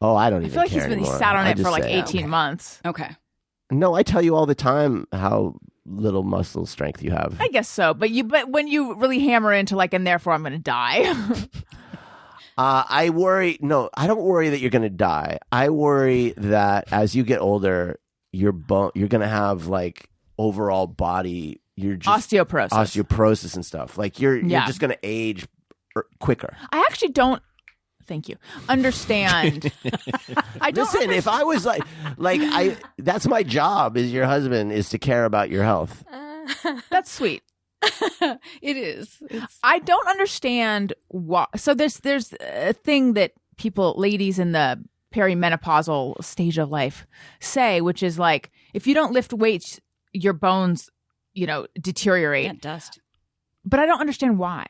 Oh, I don't I even feel like care he anymore. sat on I it for just like say, 18 months. Okay. No, I tell you all the time how little muscle strength you have. I guess so, but when you really hammer into and therefore I'm going to die. I worry. No, I don't worry that you're going to die. I worry that as you get older, you're going to have overall body. You're just osteoporosis and stuff. You're just going to age quicker. I actually don't. Thank you. Understand. I don't. Listen, if I was that's my job as your husband is to care about your health. That's sweet. It is. I don't understand why. So there's a thing that ladies in the perimenopausal stage of life say, which is if you don't lift weights, your bones, deteriorate. Yeah, dust. But I don't understand why.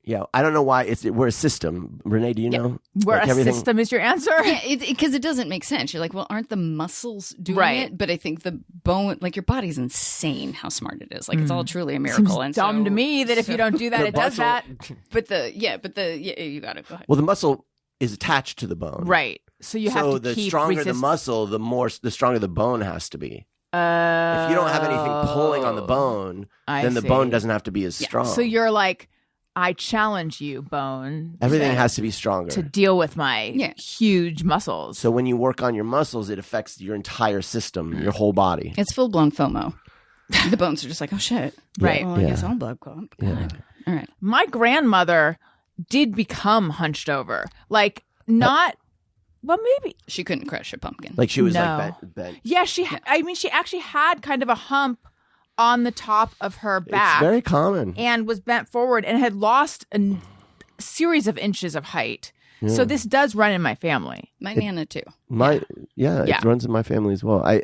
Yeah, I don't know why. We're a system. Renee, do you know? Where a everything- system is your answer? Yeah, because it doesn't make sense. You're like, well, aren't the muscles doing Right. it? But I think the bone, your body's insane how smart it is. It's all truly a Seems miracle. And dumb so- to me that if you don't do that, The it does muscle- that. you got to go ahead. Well, the muscle is attached to the bone. Right. So you have So to the keep stronger the muscle, the stronger the bone has to be. If you don't have anything pulling on the bone, I then the see. bone doesn't have to be as strong. So you're I challenge you, bone. Everything has to be stronger. to deal with my Yeah. huge muscles. So when you work on your muscles, it affects your entire system, your whole body. It's full blown FOMO. The bones are just like, oh shit. Right. Well, I Yeah. guess I'll blood clot. God. All right. My grandmother did become hunched over. Not, well, maybe. She couldn't crush a pumpkin. Like she was No. bent. Yeah, she actually had kind of a hump on the top of her back. It's very common. And was bent forward and had lost a series of inches of height. So this does run in my family. My Nana too. It runs in my family as well. I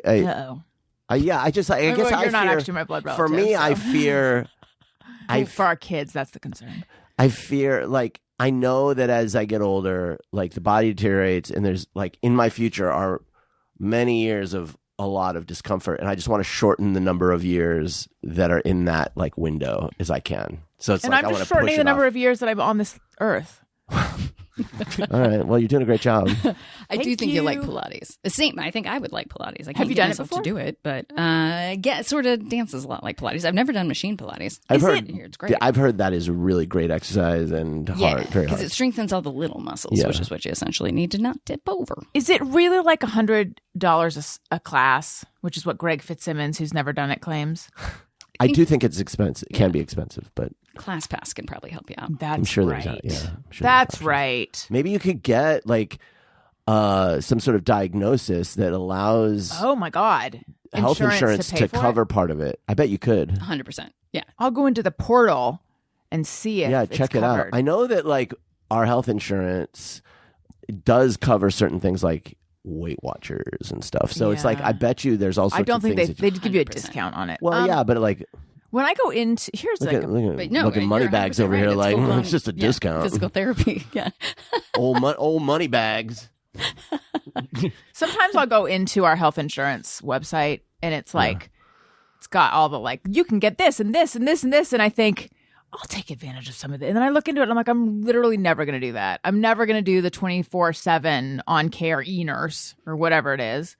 guess you're not actually my blood relative. For me, I fear. For our kids, that's the concern. I fear, like, I know that as I get older, like, the body deteriorates, and there's, like, in my future are many years of a lot of discomfort, and I just want to shorten the number of years that are in that, like, window as I can. So it's and like I'm I want just to push shortening the number of years that I'm on this earth. All right. Well, you're doing a great job. I do think you like Pilates. The same. I think I would like Pilates. I can't Have you get done it myself before? to do it, but it sort of dances a lot like Pilates. I've never done machine Pilates. I've heard It's great. I've heard that is a really great exercise and hard, very because hard. it strengthens all the little muscles, which is what you essentially need to not tip over. Is it really like $100 a class, which is what Greg Fitzsimmons, who's never done it, claims? I do think it's expensive. It can be expensive, but ClassPass can probably help you out. That's I'm sure right. there's I'm sure That's there's options. right. Maybe you could get like some sort of diagnosis that allows Oh my God. health insurance pay to for it? cover part of it. I bet you could. 100%. Yeah. I'll go into the portal and see if it's check it out. covered. I know that like our health insurance does cover certain things like Weight Watchers and stuff. So it's like Yeah. I bet you there's all sorts I don't of think things. they give you a 100%. discount on it. Well, yeah, but like When I go into here's look like at, look at, But no, look at you're money bags 100% over here. right. It's Like full-blown, it's just a discount. Physical therapy. Yeah. old money bags. sometimes I'll go into our health insurance website and it's like it's got all the like you can get this and this and this and this and I think I'll take advantage of some of it. And then I look into it and I'm like, I'm literally never going to do that. I'm never going to do the 24/7 on care e-nurse or whatever it is.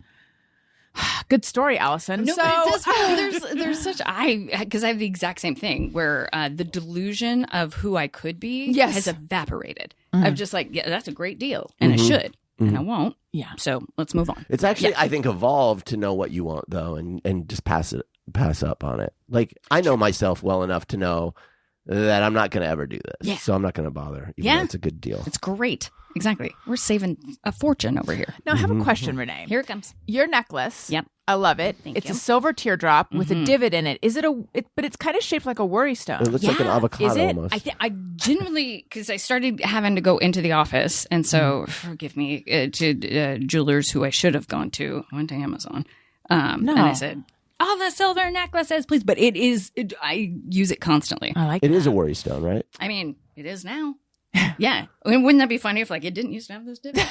Good story, Allison. No, so but it does, there's such because I have the exact same thing where the delusion of who I could be Yes. has evaporated. I'm just like, yeah, that's a great deal, and I should, and I won't. Yeah. So let's move on. It's actually I think evolved to know what you want though, and just pass up on it. Like I know myself well enough to know that I'm not going to ever do this. Yeah. So I'm not going to bother. Even though it's a good deal. It's great. Exactly. We're saving a fortune over here. now I have a question, Renee. Here it comes. Your necklace. Yep. I love it. Thank it's you. a silver teardrop with a divot in it. Is it but it's kind of shaped like a worry stone. It looks like an avocado Is it? almost. I genuinely, because I started having to go into the office, and so forgive me to jewelers who I should have gone to. I went to Amazon, and I said, "All the silver necklaces, please." But I use it constantly. I like It that. is a worry stone, right? I mean, it is now. Yeah, I mean, wouldn't that be funny if like it didn't used to have this divot?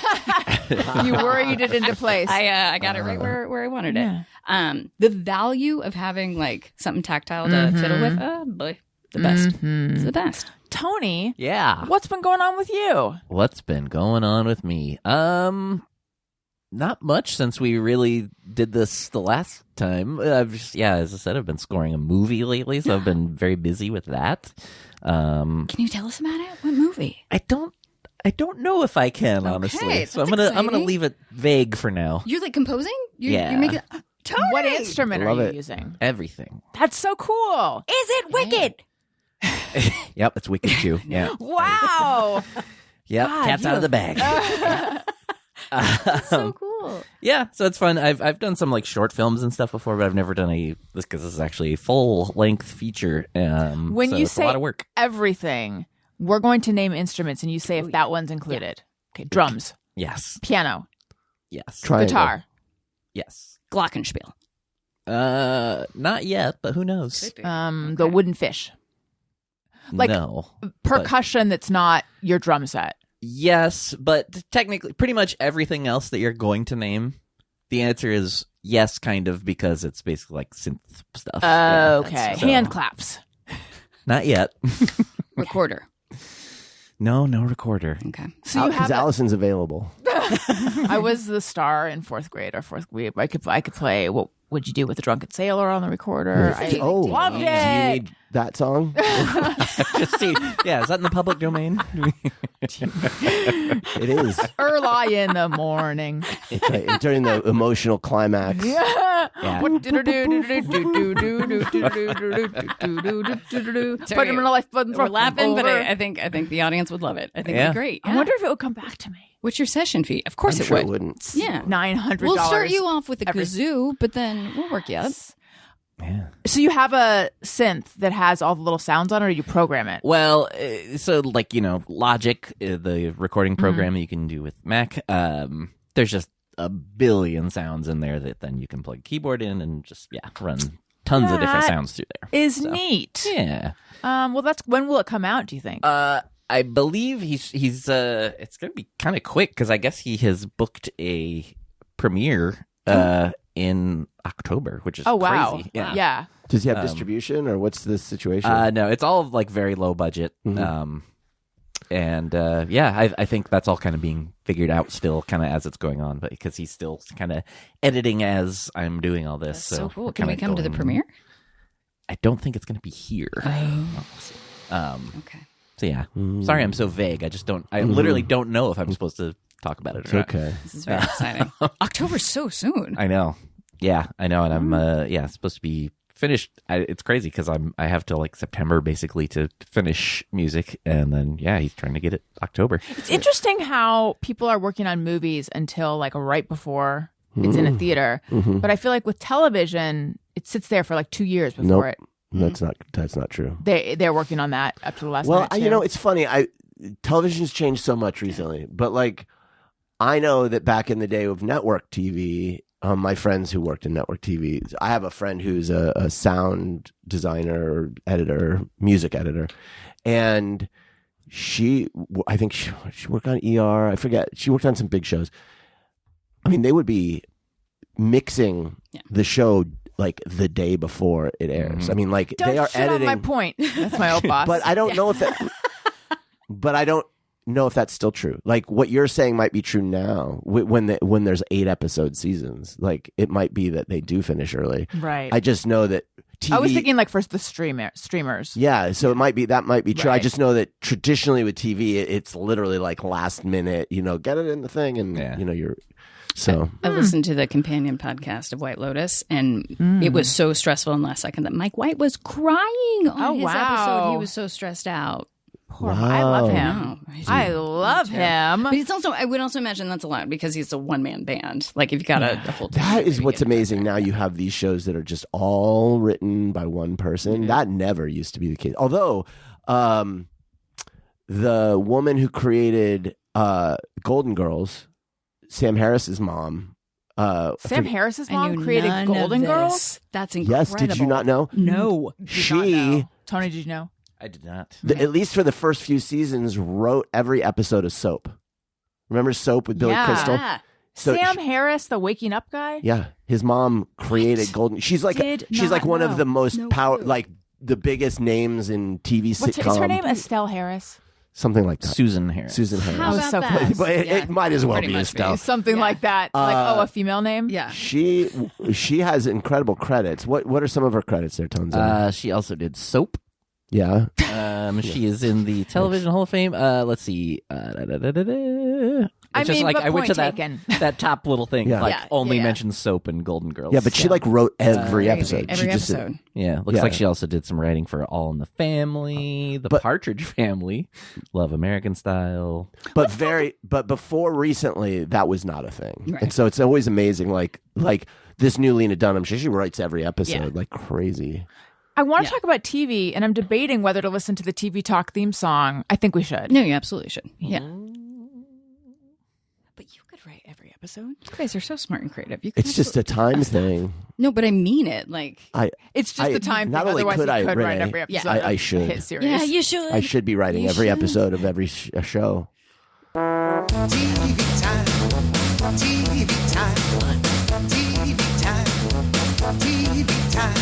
You worried it into place. I got it right where I wanted Yeah. it. The value of having like something tactile to fiddle with, oh boy, the best. It's the best. Tony, Yeah. what's been going on with you? What's been going on with me? Not much since we really did this the last time. I've just, as I said, I've been scoring a movie lately, so I've been very busy with that. Can you tell us about it? What movie? I don't know if I can, honestly. So I'm that's gonna exciting. leave it vague for now. You're like composing? Yeah. You're making. Tony! What instrument Love are you it. using? Everything. That's so cool. Is it wicked? Yep, it's Wicked too. Yeah. Wow. Yep, God, cat's out of the bag. So cool. Yeah, so it's fun. I've done some like short films and stuff before, but I've never done this because this is actually a full length feature. When so you it's say a lot of work. everything, we're going to name instruments and you say if that one's included. Okay, drums, Yes, piano, yes, Triangle. guitar. yes. Glockenspiel. Not yet, but who knows? The wooden fish. Like no. percussion that's not your drum set. Yes, but technically, pretty much everything else that you're going to name, the answer is yes, kind of, because it's basically like synth stuff. Yeah, Okay. that's- so- Hand claps. Not yet. Recorder. No recorder. Okay. So you Because have Allison's available. I was the star in fourth grade. I could play What Would You Do with a Drunken Sailor on the recorder. I loved do you it. need that song? Just see, yeah, is that in the public domain? It is. Early in the morning. Right, during the emotional climax. Yeah. Yeah. Put him in a life button. We're laughing, but I think the audience would love it. I think Yeah. it'd be great. I wonder if it would come back to me. What's your session fee? Of course I'm it sure would. it wouldn't. Yeah. $900. We'll start you off with a every- kazoo, but then we'll work you up. Yeah. So you have a synth that has all the little sounds on it, or you program it? Well, so like, Logic, the recording program that you can do with Mac, there's just a billion sounds in there that then you can plug a keyboard in and just, run tons of different sounds through there. Is neat. Yeah. Well, when will it come out, do you think? I believe he's it's going to be kind of quick because I guess he has booked a premiere in October, which is crazy. Yeah. Does he have distribution, or what's the situation? No, it's all like very low budget. I think that's all kind of being figured out still kind of as it's going on, but because he's still kind of editing as I'm doing all this. That's so cool. we're Can we kinda come to the going- premiere? I don't think it's going to be here. Okay. So yeah, sorry I'm so vague. I literally don't know if I'm supposed to talk about it or not. Okay. This is very exciting. October's so soon. I know. Yeah, I know. And I'm, supposed to be finished. It's crazy because I have till like September basically to finish music. And then, he's trying to get it October. It's interesting how people are working on movies until like right before it's in a theater. But I feel like with television, it sits there for like 2 years before it. That's not true. They're working on that up to the last Well, minute too. it's funny. Television's changed so much recently, but like I know that back in the day of network TV, my friends who worked in network TV, I have a friend who's a sound designer, editor, music editor, and I think she worked on ER. I forget. She worked on some big shows. I mean, they would be mixing the show like the day before it airs. I mean, like Don't they are shit editing. on my point. That's my old boss. But I don't know if that. But I don't know if that's still true. Like what you're saying might be true now. When there's 8 episode seasons, like it might be that they do finish early. Right. I just know that TV. I was thinking like for the streamers. Yeah, so it might be true. I Right. just know that traditionally with TV, it's literally like last minute. Get it in the thing, and you're. So I listened to the companion podcast of White Lotus, and it was so stressful in the last second that Mike White was crying on his episode. He was so stressed out. Poor, I love him. No, I love him. But it's also, I would also imagine that's a lot because he's a one-man band. Like if you've got a full team. that is what's amazing. Now you have these shows that are just all written by one person. That never used to be the case. Although the woman who created Golden Girls, Sam Harris's mom. Sam Harris's I mom knew created none Golden of Girls. this. That's incredible. Yes, did you not know? No. Did not know. Tony, did you know? I did not. At least for the first few seasons, wrote every episode of Soap. Remember Soap with Billy Yeah. Crystal? Yeah. So Sam Harris, the waking up guy. yeah, his mom created Golden. She's like Did she's like not one know. of the most No power, clue. like the biggest names in TV What's sitcom. is her name? Estelle Harris. Something like that. Susan Harris. Susan Harris. How was about so that? close. But it might as well Pretty be much Estelle. Something Yeah. like that. A female name. Yeah. She has incredible credits. What are some of her credits there, Tonzo? She also did Soap. Yeah. She is in the Television Hall of Fame. Let's see. I It's just mean, like but I went to point taken. that top little thing. Yeah. Like Yeah, only yeah. mentions Soap and Golden Girls. Yeah, but she like wrote every Crazy. episode. Every she just episode. Yeah, looks Yeah. like she also did some writing for All in the Family, The Partridge Family, Love American Style. But before recently, that was not a thing. Right. And so it's always amazing. Like this new Lena Dunham, she writes every episode Yeah. like crazy. I want to talk about TV, and I'm debating whether to listen to the TV Talk theme song. I think we should. No, you absolutely should. Yeah. But you could write every episode. You guys are so smart and creative. You could It's just a time thing. No, but I mean it. Like, It's just the time not thing. only Otherwise, could he I, could write Renee, every episode. I of should. a hit series. yeah, you should. I should be writing You every should. episode of every show. TV time. TV time. TV time. TV time.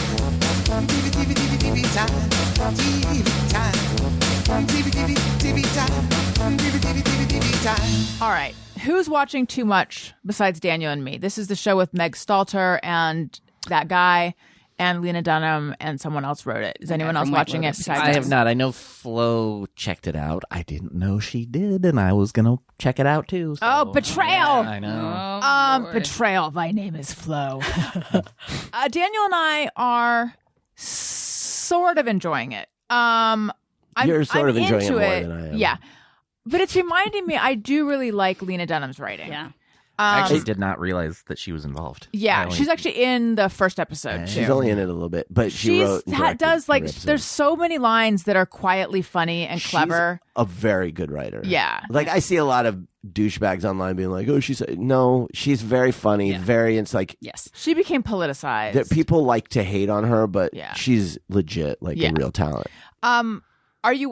TV time. TV time. TV time. All right. Who's watching too much besides Daniel and me? This is the show with Meg Stalter and that guy and Lena Dunham and someone else wrote it. Is anyone from else White watching it Lotus. besides I us? have not. I know Flo checked it out. I didn't know she did, and I was gonna check it out too. So, Oh, betrayal! yeah, I know. Oh, Betrayal. My name is Flo. Daniel and I are sort of enjoying it. You're sort of enjoying it into more than I am. Yeah. But it's reminding me, I do really like Lena Dunham's writing. Yeah. I actually did not realize that she was involved. Yeah, she's actually in the first episode. She's too. only in it a little bit, but she wrote and directed does like every episode. there's so many lines that are quietly funny and clever. She's a very good writer. Yeah. Like I see a lot of douchebags online being like, "Oh, she's very funny, very." It's like Yes. She became politicized. that people like to hate on her, but Yeah. she's legit, like a real talent.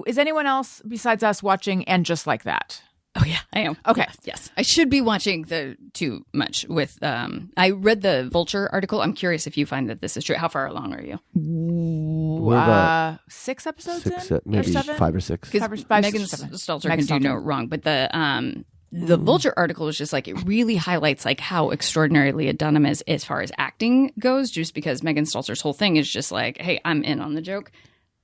Is anyone else besides us watching And Just Like That? Oh yeah, I am. Okay. Yes. I should be watching the too much with I read the Vulture article. I'm curious if you find that this is true. How far along are you? We're about 6 episodes six, in? maybe Or 7? 5 or 6. Because Five, Megan 6, 7. Stalter Megan can do no Stalter. wrong, but the Vulture article is just like it really highlights like how extraordinary Leah Dunham is as far as acting goes. Just because Megan Stalter's whole thing is just like, hey, I'm in on the joke.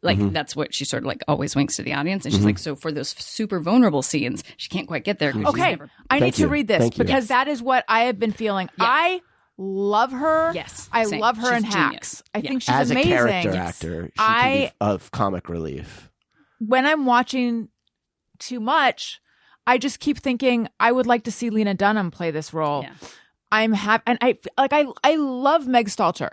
Like that's what she sort of like always winks to the audience, and she's like, so for those super vulnerable scenes, she can't quite get there. 'Cause she's Okay, never- I need to you. read this Thank you. because that is what I have been feeling. Yeah. I love her. Yes, I same. love her in She's Hacks. genius. I Yeah. think she's As amazing. a character actor, she can be of comic relief. When I'm watching too much, I just keep thinking I would like to see Lena Dunham play this role. Yeah. I'm happy, and I love Meg Stalter.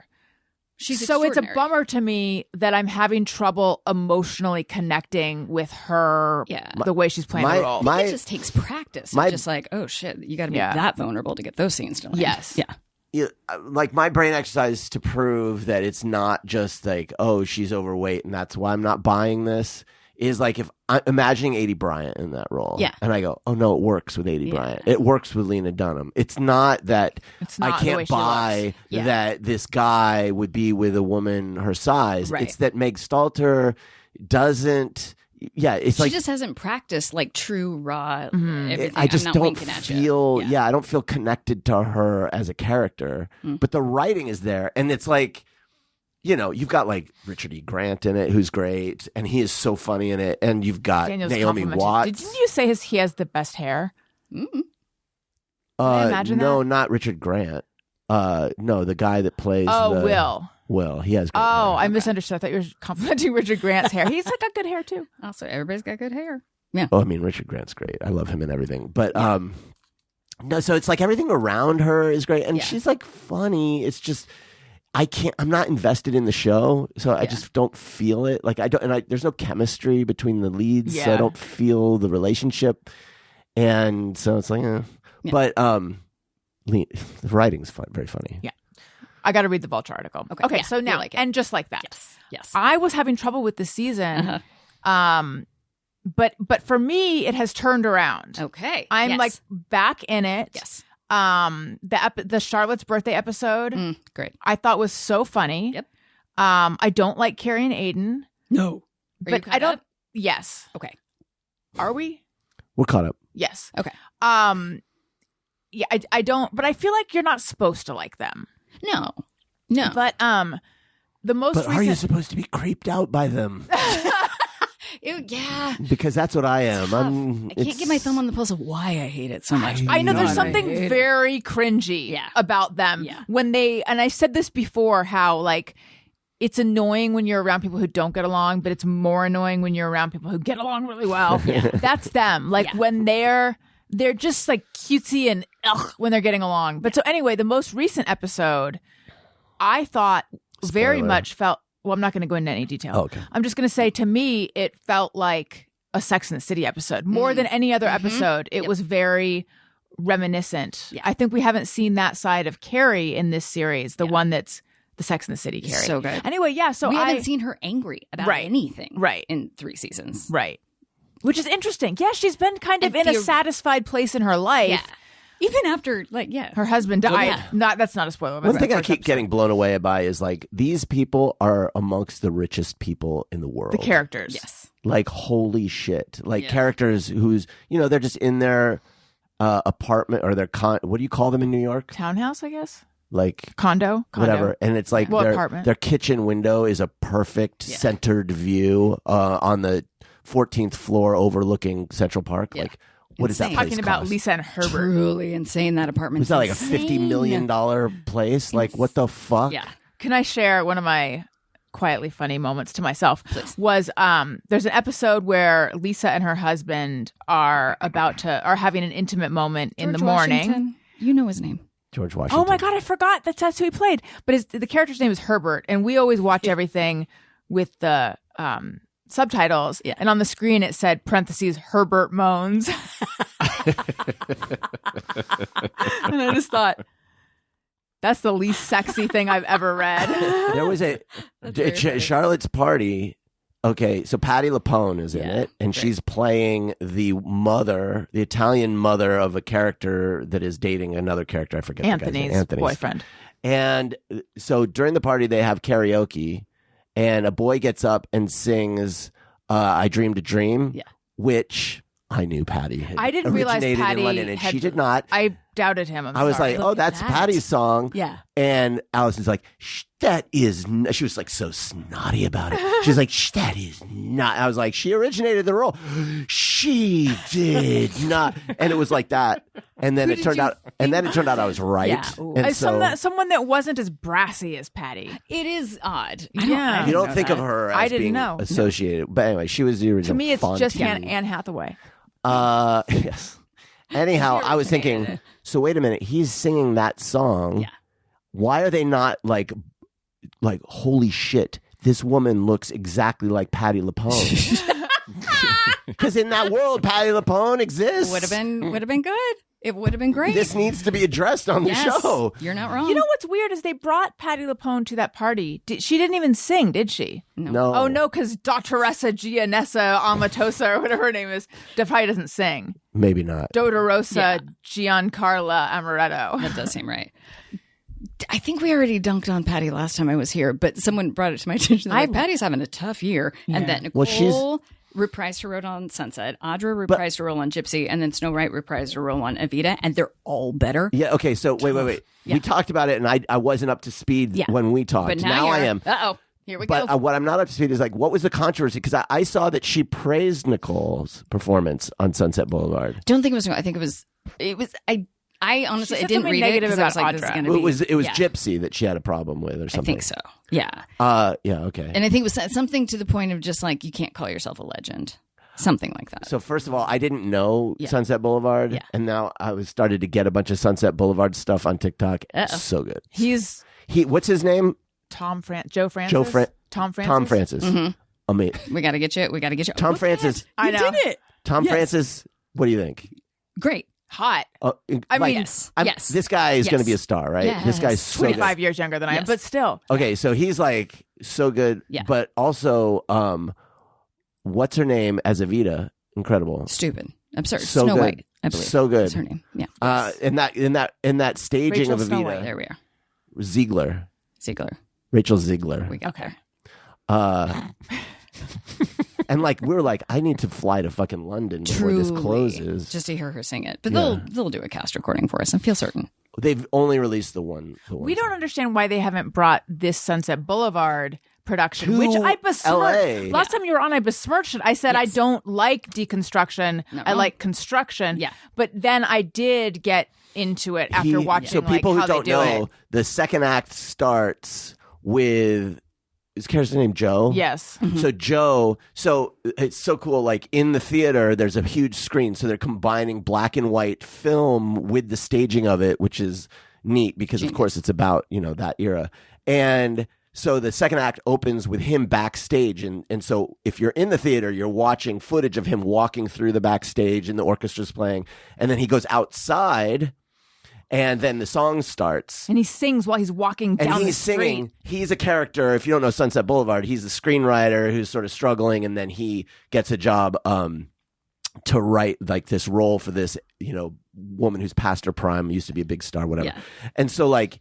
She's so it's a extraordinary. bummer to me that I'm having trouble emotionally connecting with her. Yeah. The way she's playing the role. It just takes practice. It's just like, oh shit, you got to be that vulnerable to get those scenes to land. Yes. Yeah. Like my brain exercise to prove that it's not just like, oh, she's overweight and that's why I'm not buying this, is like if I'm imagining A.D. Bryant in that role. Yeah. And I go, oh no, it works with A.D. Bryant. It works with Lena Dunham. It's not that It's not I the way can't she buy looks. Yeah. that this guy would be with a woman her size. Right. It's that Meg Stalter doesn't. Yeah, it's She like just hasn't practiced like true raw everything. I just I'm not don't winking at you. feel. Yeah, I don't feel connected to her as a character. But the writing is there, and it's like, you've got like Richard E. Grant in it, who's great, and he is so funny in it. And you've got Daniel's Naomi complimented. Watts. Didn't you say he has the best hair? I imagine no, that? not Richard Grant. No, the guy that plays. Will. Will, he has. Great Oh, hair. I misunderstood. I thought you were complimenting Richard Grant's hair. He's got good hair too. Also, everybody's got good hair. Yeah. Oh, I mean, Richard Grant's great. I love him and everything. But no, so it's like everything around her is great, and she's like funny. It's just I'm not invested in the show, so I just don't feel it. Like there's no chemistry between the leads, so I don't feel the relationship, and so it's like, but the writing's fun, very funny. Yeah. I got to read the Vulture article. Okay, yeah, so you'll now, like it. And Just Like That. Yes. I was having trouble with this season, but for me, it has turned around. Okay. I'm Yes. like back in it. Yes. The Charlotte's birthday episode, Great. I thought was so funny. Yep. I don't like Carrie and Aiden, No. Are you but I caught don't. up? Yes. Okay. Are we? We're caught up. Yes. Okay. Yeah, I don't. But I feel like you're not supposed to like them. No. But the most But recent. are you supposed to be creeped out by them? Yeah. Because that's what I am. I can't get my thumb on the pulse of why I hate it so much. I know there's God, something I hate it. very cringy about them Yeah. when and I said this before, how like it's annoying when you're around people who don't get along, but it's more annoying when you're around people who get along really well. That's them. Like when they're just like cutesy and when they're getting along. But so anyway, the most recent episode, I thought very Spoiler. much felt. Well, I'm not going to go into any detail. Oh, okay. I'm just going to say, to me, it felt like a Sex and the City episode more than any other episode. It was very reminiscent. Yeah. I think we haven't seen that side of Carrie in this series, the one that's the Sex and the City Carrie. So good. Anyway, yeah. So we haven't seen her angry about Right. anything Right. in 3 seasons. right, which is interesting. Yeah, she's been kind of And in a satisfied place in her life. Yeah. Even after, like, Her husband died. That's not a spoiler. One thing I keep getting blown away by is like these people are amongst the richest people in the world. the characters. Yes. Like holy shit. Like Yeah. characters who's they're just in their apartment or their what do you call them in New York? Townhouse, I guess. Like Condo. whatever, and it's like Well, apartment. their kitchen window is a perfect centered view on the 14th floor overlooking Central Park. Yeah. Like what is that Insane. place Talking about cost? Lisa and Herbert. Truly insane, that apartment. Was that like a $50 million place? Like what the fuck? Yeah. Can I share one of my quietly funny moments to myself? Was there's an episode where Lisa and her husband are having an intimate moment in the morning. You know his name. George Washington. Oh my God, I forgot that's who he played. But the character's name is Herbert, and we always watch everything with the subtitles. Yeah. And on the screen it said parentheses Herbert moans. And I just thought that's the least sexy thing I've ever read. There was Charlotte's Party. Okay, so Patti Lupone is in it, and she's playing the Italian mother of a character that is dating another character. I forget Anthony's boyfriend. And so during the party, they have karaoke, and a boy gets up and sings "I Dreamed a Dream," which I knew Patti had I didn't realize originated Patti in London, and had- she did not. I doubted him. I was sorry. like, oh, that's that. Patty's song. Yeah. And Allison's like, that is, she was like so snotty about it. She's like, that is not. I was like, she originated the role. She did not. And it was like that. And then it turned out I was right. Yeah. Ooh. And so someone that wasn't as brassy as Patty. It is odd. Yeah. you don't know think that. of her I as didn't being know. associated. But anyway, she was the original. To me, it's just Fontaine. Anne Hathaway. Yes. Anyhow, I was thinking, originated so wait a minute, he's singing that song. Yeah. Why are they not like, holy shit, this woman looks exactly like Patti Lupone? Because in that world, Patti Lupone exists. Would have been good. It would have been great. This needs to be addressed on the Yes. show. You're not wrong. You know what's weird is they brought Patti Lupone to that party. She didn't even sing, did she? No. Oh no, because Dottoressa Gianessa Amatosa or whatever her name is, probably doesn't sing. Maybe not. Dodorosa Giancarla Amaretto. That does seem right. I think we already dunked on Patty last time I was here, but someone brought it to my attention. Like, Patty's having a tough year. Yeah. And then Nicole reprised her role on Sunset. Audra reprised her role on Gypsy. And then Snow White reprised her role on Evita. And they're all better. Yeah, okay, so wait. Yeah. We talked about it, and I wasn't up to speed when we talked. But now I you're- am. Uh-oh. Here we But go. what I'm not up to speed is like, what was the controversy? Because I saw that she praised Nicole's performance on Sunset Boulevard. Don't think it was. I think it was. I honestly She I said didn't something read negative it 'cause I was about like, this is Audra. gonna Well, be. it was yeah. Gypsy that she had a problem with, or I something. think so. Yeah. Yeah, okay. And I think it was something to the point of just like you can't call yourself a legend. Something like that. So first of all, I didn't know Yeah. Sunset Boulevard, Yeah. and now I was started to get a bunch of Sunset Boulevard stuff on TikTok. Uh-oh. So good. He's What's his name? Joe Francis. Tom Francis. Tom Francis. Mhm. Amazing. We got to get you. We got to get you. Tom Look Francis. at it. I You know. did it. Tom Yes. Francis. What do you think? Great. Hot. I mean, Yes. I'm- Yes. this guy is Yes. going to be a star, right? Yes. This guy's so good. 25 years younger than I am, Yes. but still. Okay, so he's like so good, Yeah. but also, what's her name as Evita? Incredible, Stupid. Absurd. So Snow good. White, I believe. So good. That's her name. Yeah. in that staging Rachel of Snow Evita, White. There we are. Ziegler, Ziegler. Rachel Ziegler, We got there. and like we were like, I need to fly to fucking London before this Truly. closes. Just to hear her sing it. But Yeah. they'll do a cast recording for us. I feel certain. They've only released the one. We don't understand why they haven't brought this Sunset Boulevard production, To which I besmirched. LA. Last time you were on, I besmirched it. I said I Yes. don't like deconstruction. Not I wrong. like construction. Yeah. But then I did get into it after watching So like, people how who don't they do know, it. the second act starts with is character's name Joe? Yes. So Joe, so it's so cool. Like in the theater, there's a huge screen, so they're combining black and white film with the staging of it, which is neat because, of course, it's about that era. And so the second act opens with him backstage, and so if you're in the theater, you're watching footage of him walking through the backstage, and the orchestra's playing, and then he goes outside. And then the song starts. And he sings while he's walking And down the he's street. singing. He's a character. If you don't know Sunset Boulevard, he's the screenwriter who's sort of struggling, and then he gets a job to write like this role for this, woman who's past her prime, used to be a big star, whatever. Yeah. And so like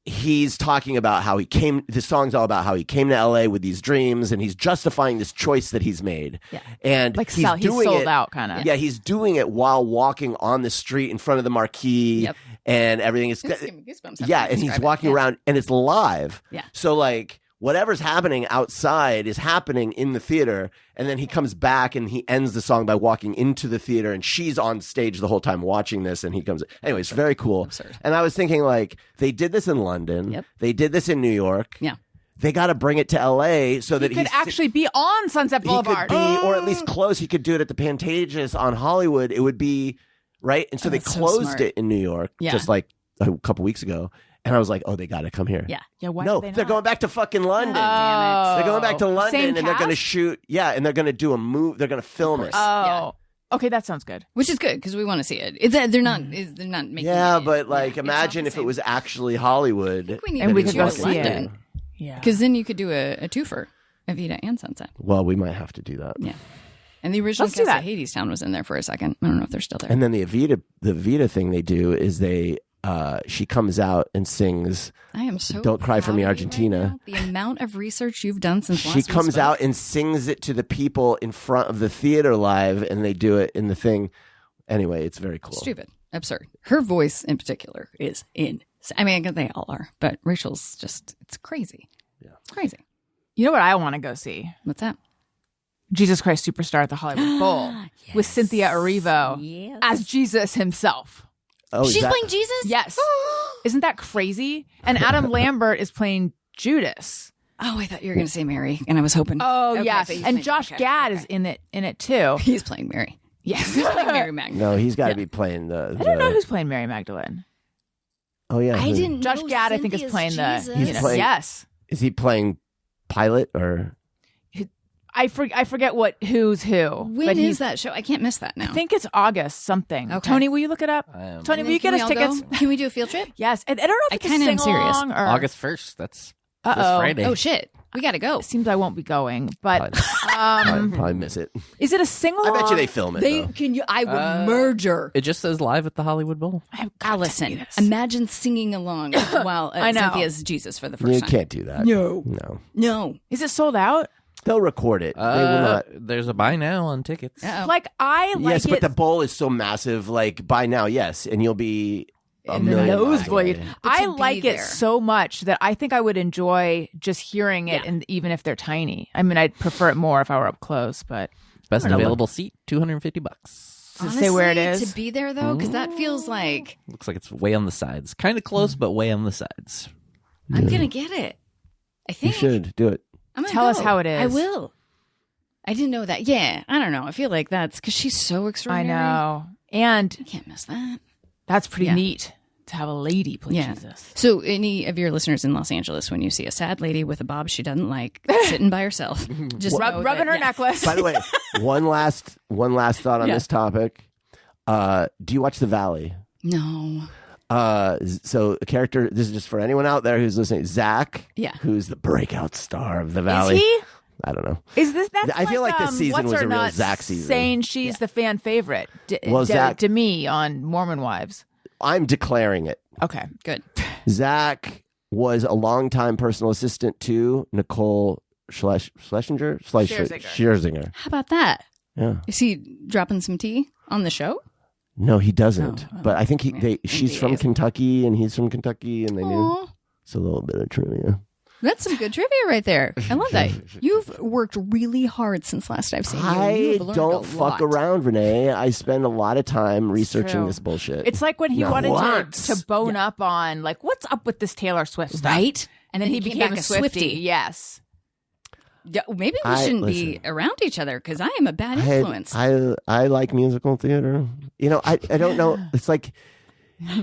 he's talking about how this song's all about how he came to LA with these dreams, and he's justifying this choice that he's made. Yeah. And Like he's he's doing sold it, out kind of. Yeah, he's doing it while walking on the street in front of the marquee. Yep. And everything is It's giving me goosebumps. yeah, and he's walking around, and it's live. Yeah. So like whatever's happening outside is happening in the theater, and then he comes back and he ends the song by walking into the theater, and she's on stage the whole time watching this, and he comes. Anyway, it's very cool. Absurd. And I was thinking like they did this in London. Yep. They did this in New York. Yeah. They got to bring it to LA so that He could actually be on Sunset he could Boulevard. be, or at least close. He could do it at the Pantages on Hollywood. It would be right? And so they that's so closed smart. it in New York Yeah. just like a couple weeks ago. And I was like, oh, they got to come here. Yeah. Yeah, why No, did they they're not? going back to fucking London. Oh. They're going back to London Same and they're going to cast? shoot. Yeah, and they're going to do a move. They're going to film it. Oh. Okay, that sounds good. Which is good because we want to see it. They're not making Yeah, it. but like, It's not imagine the if it same. was actually Hollywood. I think we need And to we get could you go to see London. it. Yeah. Because then you could do a twofer, Evita and Sunset. Well, we might have to do that. Yeah. And the original Let's do cast that. of Hadestown was in there for a second. I don't know if they're still there. And then the Evita thing they do is she comes out and sings. I am so Don't Cry for Me, proud of you Argentina. right now. The amount of research you've done since last She we comes spoke. out and sings it to the people in front of the theater live, and they do it in the thing. Anyway, it's very cool. Stupid. Absurd. Her voice in particular is insane. I mean, I guess they all are, but Rachel's just, it's crazy. Yeah. It's crazy. You know what I want to go see? What's that? Jesus Christ Superstar at the Hollywood Bowl with Cynthia Erivo Yes. as Jesus himself. Oh, is She's that- playing Jesus? Yes. Isn't that crazy? And Adam Lambert is playing Judas. Oh, I thought you were going to say Mary, and I was hoping. Oh, Okay, yeah. but he's And playing- Josh okay, Gad okay. is in it too. He's playing Mary. Yes. He's playing Mary Magdalene. No, he's got to be playing the. I don't know who's playing Mary Magdalene. Oh yeah, I didn't Josh know Gad, I think, is Cynthia's playing Jesus. the. He's playing- Yes. Is he playing Pilate or? I forget who's who. When but is that show? I can't miss that now. I think it's August something. Okay. Tony, will you look it up? I am. Tony, And will you then get can us we all tickets? go? Can we do a field trip? Yes. And I don't know if I it's a kinda am serious. sing-along or August 1st. That's this Uh-oh. Friday. Oh shit, we got to go. It seems I won't be going, but Probably miss it. is it a sing-along? I bet you they film it. They though. can you? I would murder. It just says live at the Hollywood Bowl. I've got to see Allison, this. imagine singing along while I know. Cynthia's Jesus for the first You time. can't do that. No. No. No. Is it sold out? They'll record it. They will not. There's a buy now on tickets. Uh-oh. Like I like Yes, it but the bowl is so massive. Like by now, yes, and you'll be a in the million miles nosebleed. away. But I to be like it there. so much that I think I would enjoy just hearing it, and even if they're tiny. I mean, I'd prefer it more if I were up close. But Best I don't know. available seat, $250. does it say where it Honestly, is? to be there though, because that feels like Looks like it's way on the sides. Kind of close, but way on the sides. I'm gonna get it. I You think should do it. I'm gonna Tell us go. how it is. I will. I didn't know that. Yeah, I don't know. I feel like that's because she's so I extraordinary. know, and I can't miss that. that's pretty Yeah. neat to have a lady play Yeah. Jesus. So, any of your listeners in Los Angeles, when you see a sad lady with a bob she doesn't like sitting by herself, just know Rubbing that- her yeah. necklace. By the way, one last thought on Yeah. this topic. Do you watch The Valley? No. So a character. This is just for anyone out there who's listening. Zach, Yeah. who's the breakout star of The Is Valley. he? I don't know. Is this? That's I feel like this season what's was her a real nuts Zach season. Saying she's the fan favorite. Well, Zach- Demi on Mormon Wives. I'm declaring it. Okay. Good. Zach was a longtime personal assistant to Nicole Scherzinger. Scherzinger. How about that? Yeah. Is he dropping some tea on the show? No, he doesn't. Oh, but I think yeah, she's from NDAs. Kentucky and he's from Kentucky, and they knew. Aw, It's a little bit of trivia. that's some good trivia right there. I love that. You've worked really hard since last I've seen you. I You've learned don't a fuck lot. around, Renee. I spend a lot of time researching true. this bullshit. It's like when he Not wanted once. to bone up on like what's up with this Taylor Swift stuff, Right? And then he came became back a a Swiftie. Swiftie. Yes. Yeah, maybe we shouldn't be around each other because I am a bad influence. I like musical theater. You know, I don't know. It's like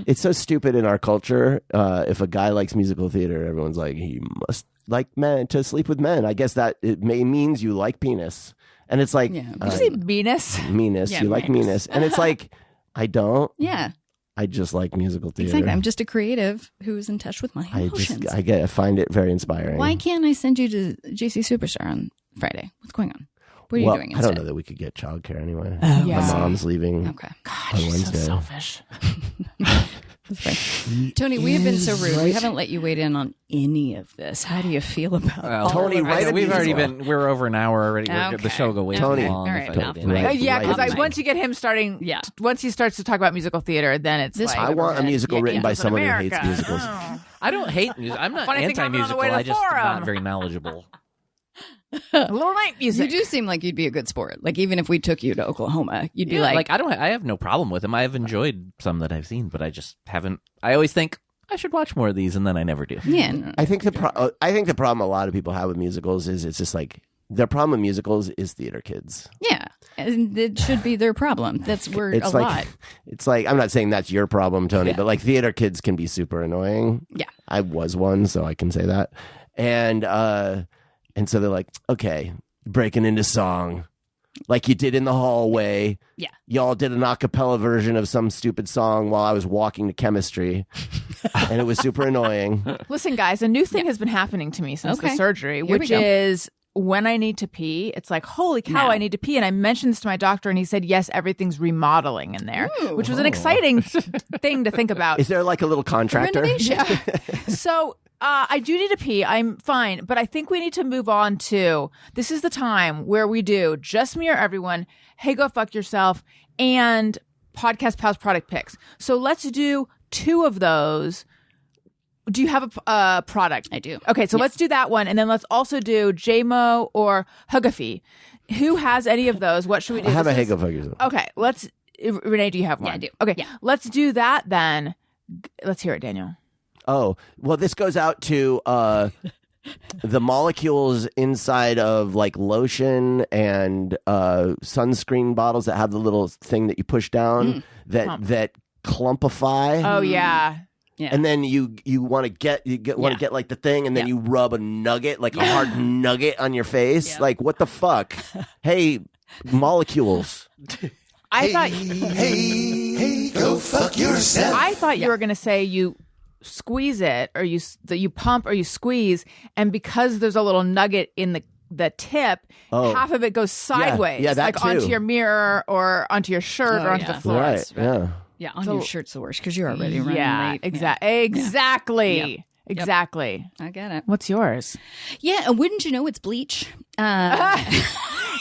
it's so stupid in our culture. If a guy likes musical theater, everyone's like he must like men to sleep with men. I guess that it means you like penis, and it's like Yeah. Did you say Venus? meanness. Yeah, you like meanness. meanness, and it's like I don't. Yeah, I just like musical theater. exactly. I'm just a creative who's in touch with my emotions. I find it very inspiring. Why can't I send you to JC Superstar on Friday? What's going on? What are you Well, doing I instead? don't know that we could get childcare anyway. Yeah. My mom's leaving. Okay. God, On she's Wednesday. so selfish. Tony, we have been so rude. We haven't let you wade in on any of this. How do you feel about all Tony, of write it? a We've already musical. we're over an hour already. Okay. The show will go way Tony. too long. All if right, I enough. did it. Right. Yeah, because Right. once you get him starting, Yeah. once he starts to talk about musical theater, then it's This like, I want a musical Yeah, written by Angels in someone America. who hates musicals. Oh. I don't hate music. I'm not Funny thing happened on the anti-musical. way to the I just am forum. not very knowledgeable. A little night You music. do seem like you'd be a good sport. Like even if we took you to Oklahoma, you'd be Yeah, like, I don't. I have no problem with them. I have enjoyed some that I've seen, but I just haven't. I always think I should watch more of these, and then I never do. yeah. No. I think the problem a lot of people have with musicals is it's just like their problem with musicals is theater kids. Yeah. and it should be their problem. That's where It's a like lot. it's like I'm not saying that's your problem, Tony, but like theater kids can be super annoying. Yeah. I was one, so I can say that. And so they're like, okay, breaking into song. Like you did in the hallway. Yeah. Y'all did an a cappella version of some stupid song while I was walking to chemistry. And it was super annoying. Listen, guys, a new thing has been happening to me since the surgery, Here we which go. is when I need to pee, it's like, holy cow, No. I need to pee. And I mentioned this to my doctor, and he said, yes, everything's remodeling in there, which was an exciting thing to think about. Is there like a little contractor? So I do need to pee. I'm fine. But I think we need to move on to this is the time where we do just me or everyone. Hey, go fuck yourself. And podcast pals product picks. So let's do 2 of those. Do you have a product? I do. Okay, so let's do that one. And then let's also do JMO or Hugafi. Who has any of those? What should we do? I have a This is- Hagel Fuggers. Okay, let's. Renee, do you have one? Yeah, I do. Okay, Yeah. let's do that then. Let's hear it, Daniel. Oh, well, this goes out to the molecules inside of like lotion and sunscreen bottles that have the little thing that you push down that clumpify. Oh yeah. Yeah. And then you want to get like the thing, and then you rub a nugget, like a hard nugget, on your face. Yeah. Like, what the fuck? Hey, molecules. I thought Hey, go fuck yourself. I thought you were going to say you squeeze it, or you pump or you squeeze, and because there's a little nugget in the tip, half of it goes sideways, yeah, that like onto too. your mirror or onto your shirt or onto yeah. the floor. Right? Yeah. Yeah, on your shirt's the worst because you're already running Yeah, late. exactly. Yep. Exactly. I get it. What's yours? Yeah, and wouldn't you know it's bleach? And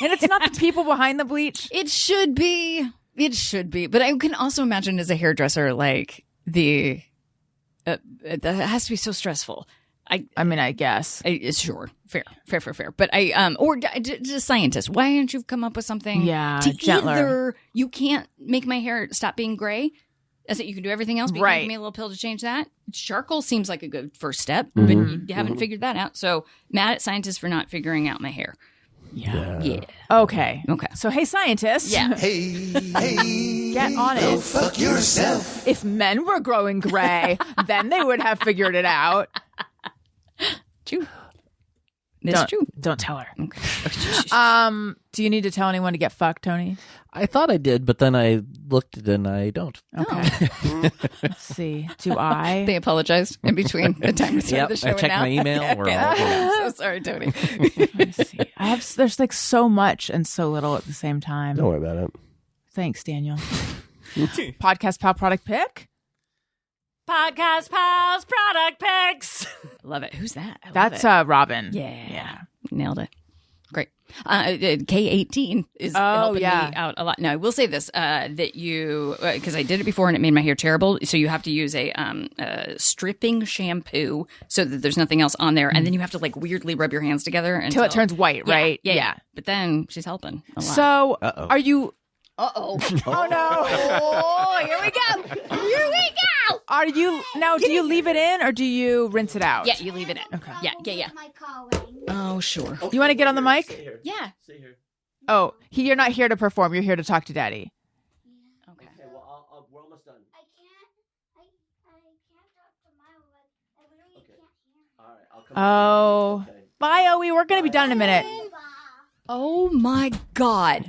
it's not the people behind the bleach. It should be. It should be. But I can also imagine as a hairdresser, like that has to be so stressful. I mean, I guess. Sure, fair. But just scientists. Why don't you come up with something? Yeah, to gentler. either you can't make my hair stop being gray. That's it. You can do everything else, but you Right. can give me a little pill to change that. Charcoal seems like a good first step, but you haven't figured that out. So mad at scientists for not figuring out my hair. Yeah. Okay. Okay. So, hey, scientists. Yeah. Hey, Get on go it. fuck yourself. If men were growing gray, then they would have figured it out. True. It's true. Don't tell her. Okay. Do you need to tell anyone to get fucked, Tony? I thought I did, but then I looked and I don't. Okay. Let's see. Do I? They apologized in between the time we started the show. I and checked now. my email. We're all good. I'm so sorry, Tony. Let's see. There's like so much and so little at the same time. Don't worry about it. Thanks, Daniel. Podcast Pal product pick. Podcast Pals product picks. Love it. Who's that? I love That's it. Robin. Yeah. Nailed it. Great. K18 is helping me out a lot. Now, I will say this, that you, because I did it before and it made my hair terrible. So you have to use a stripping shampoo so that there's nothing else on there. And then you have to like weirdly rub your hands together Until it turns white, right? Yeah. But then she's helping a lot. So, are you? Uh-oh. Oh no! Oh, here we go. Here we go. Are you now? Do you leave it in or do you rinse it out? Yeah, you leave it in. Okay. Yeah. Oh, sure. You want to get on the mic? Yeah. Oh, you're not here to perform. You're here to talk to Daddy. Okay. Well, we're almost done. I can't talk to Milo. I literally can't hear. All right, I'll come. Oh, bye, Owie. We're gonna be done in a minute. Oh my God.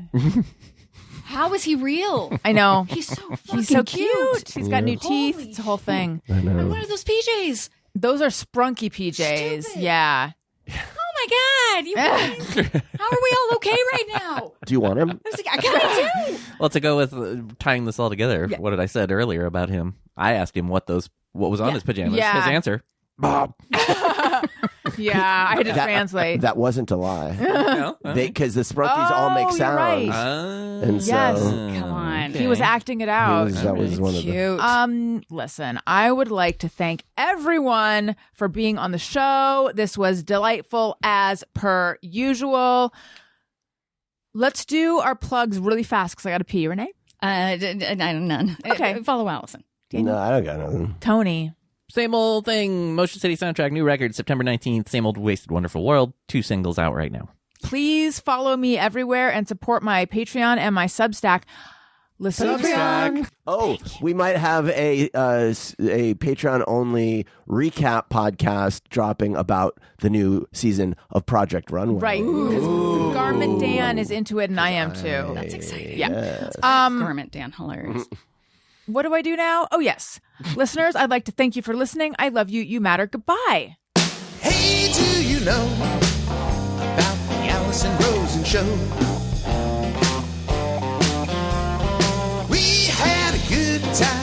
How is he real? I know. He's so fucking He's so cute. He's got new teeth. Holy It's a whole thing. I know. What are those PJs? Those are sprunky PJs. Stupid. Yeah. Oh my God. You guys, how are we all okay right now? Do you want him? I was like, I kind of do. Well, to go with tying this all together, what did I said earlier about him? I asked him what was on his pajamas. Yeah. His answer, Bob. Yeah. I had to translate. That wasn't a lie. No? Because the sprunkies all make Oh, you're sounds. right. And Yes. so Come on. He was acting it out. that was one of the. Cute. Listen, I would like to thank everyone for being on the show. This was delightful as per usual. Let's do our plugs really fast because I got to pee. Renee? I don't none. Okay. Follow Allison. No, I don't got nothing. Tony. Same old thing. Motion City soundtrack, new record, September 19th. Same old wasted wonderful world. 2 singles out right now. Please follow me everywhere and support my Patreon and my Substack. Listeners, Oh, we might have a Patreon-only recap podcast dropping about the new season of Project Runway. right? Because Garment Dan is into it, and I am too. That's exciting. Yeah. Garment Dan, hilarious. What do I do now? Oh, yes. Listeners, I'd like to thank you for listening. I love you. You matter. Goodbye. Hey, do you know about the Allison Rosen show? We had a good time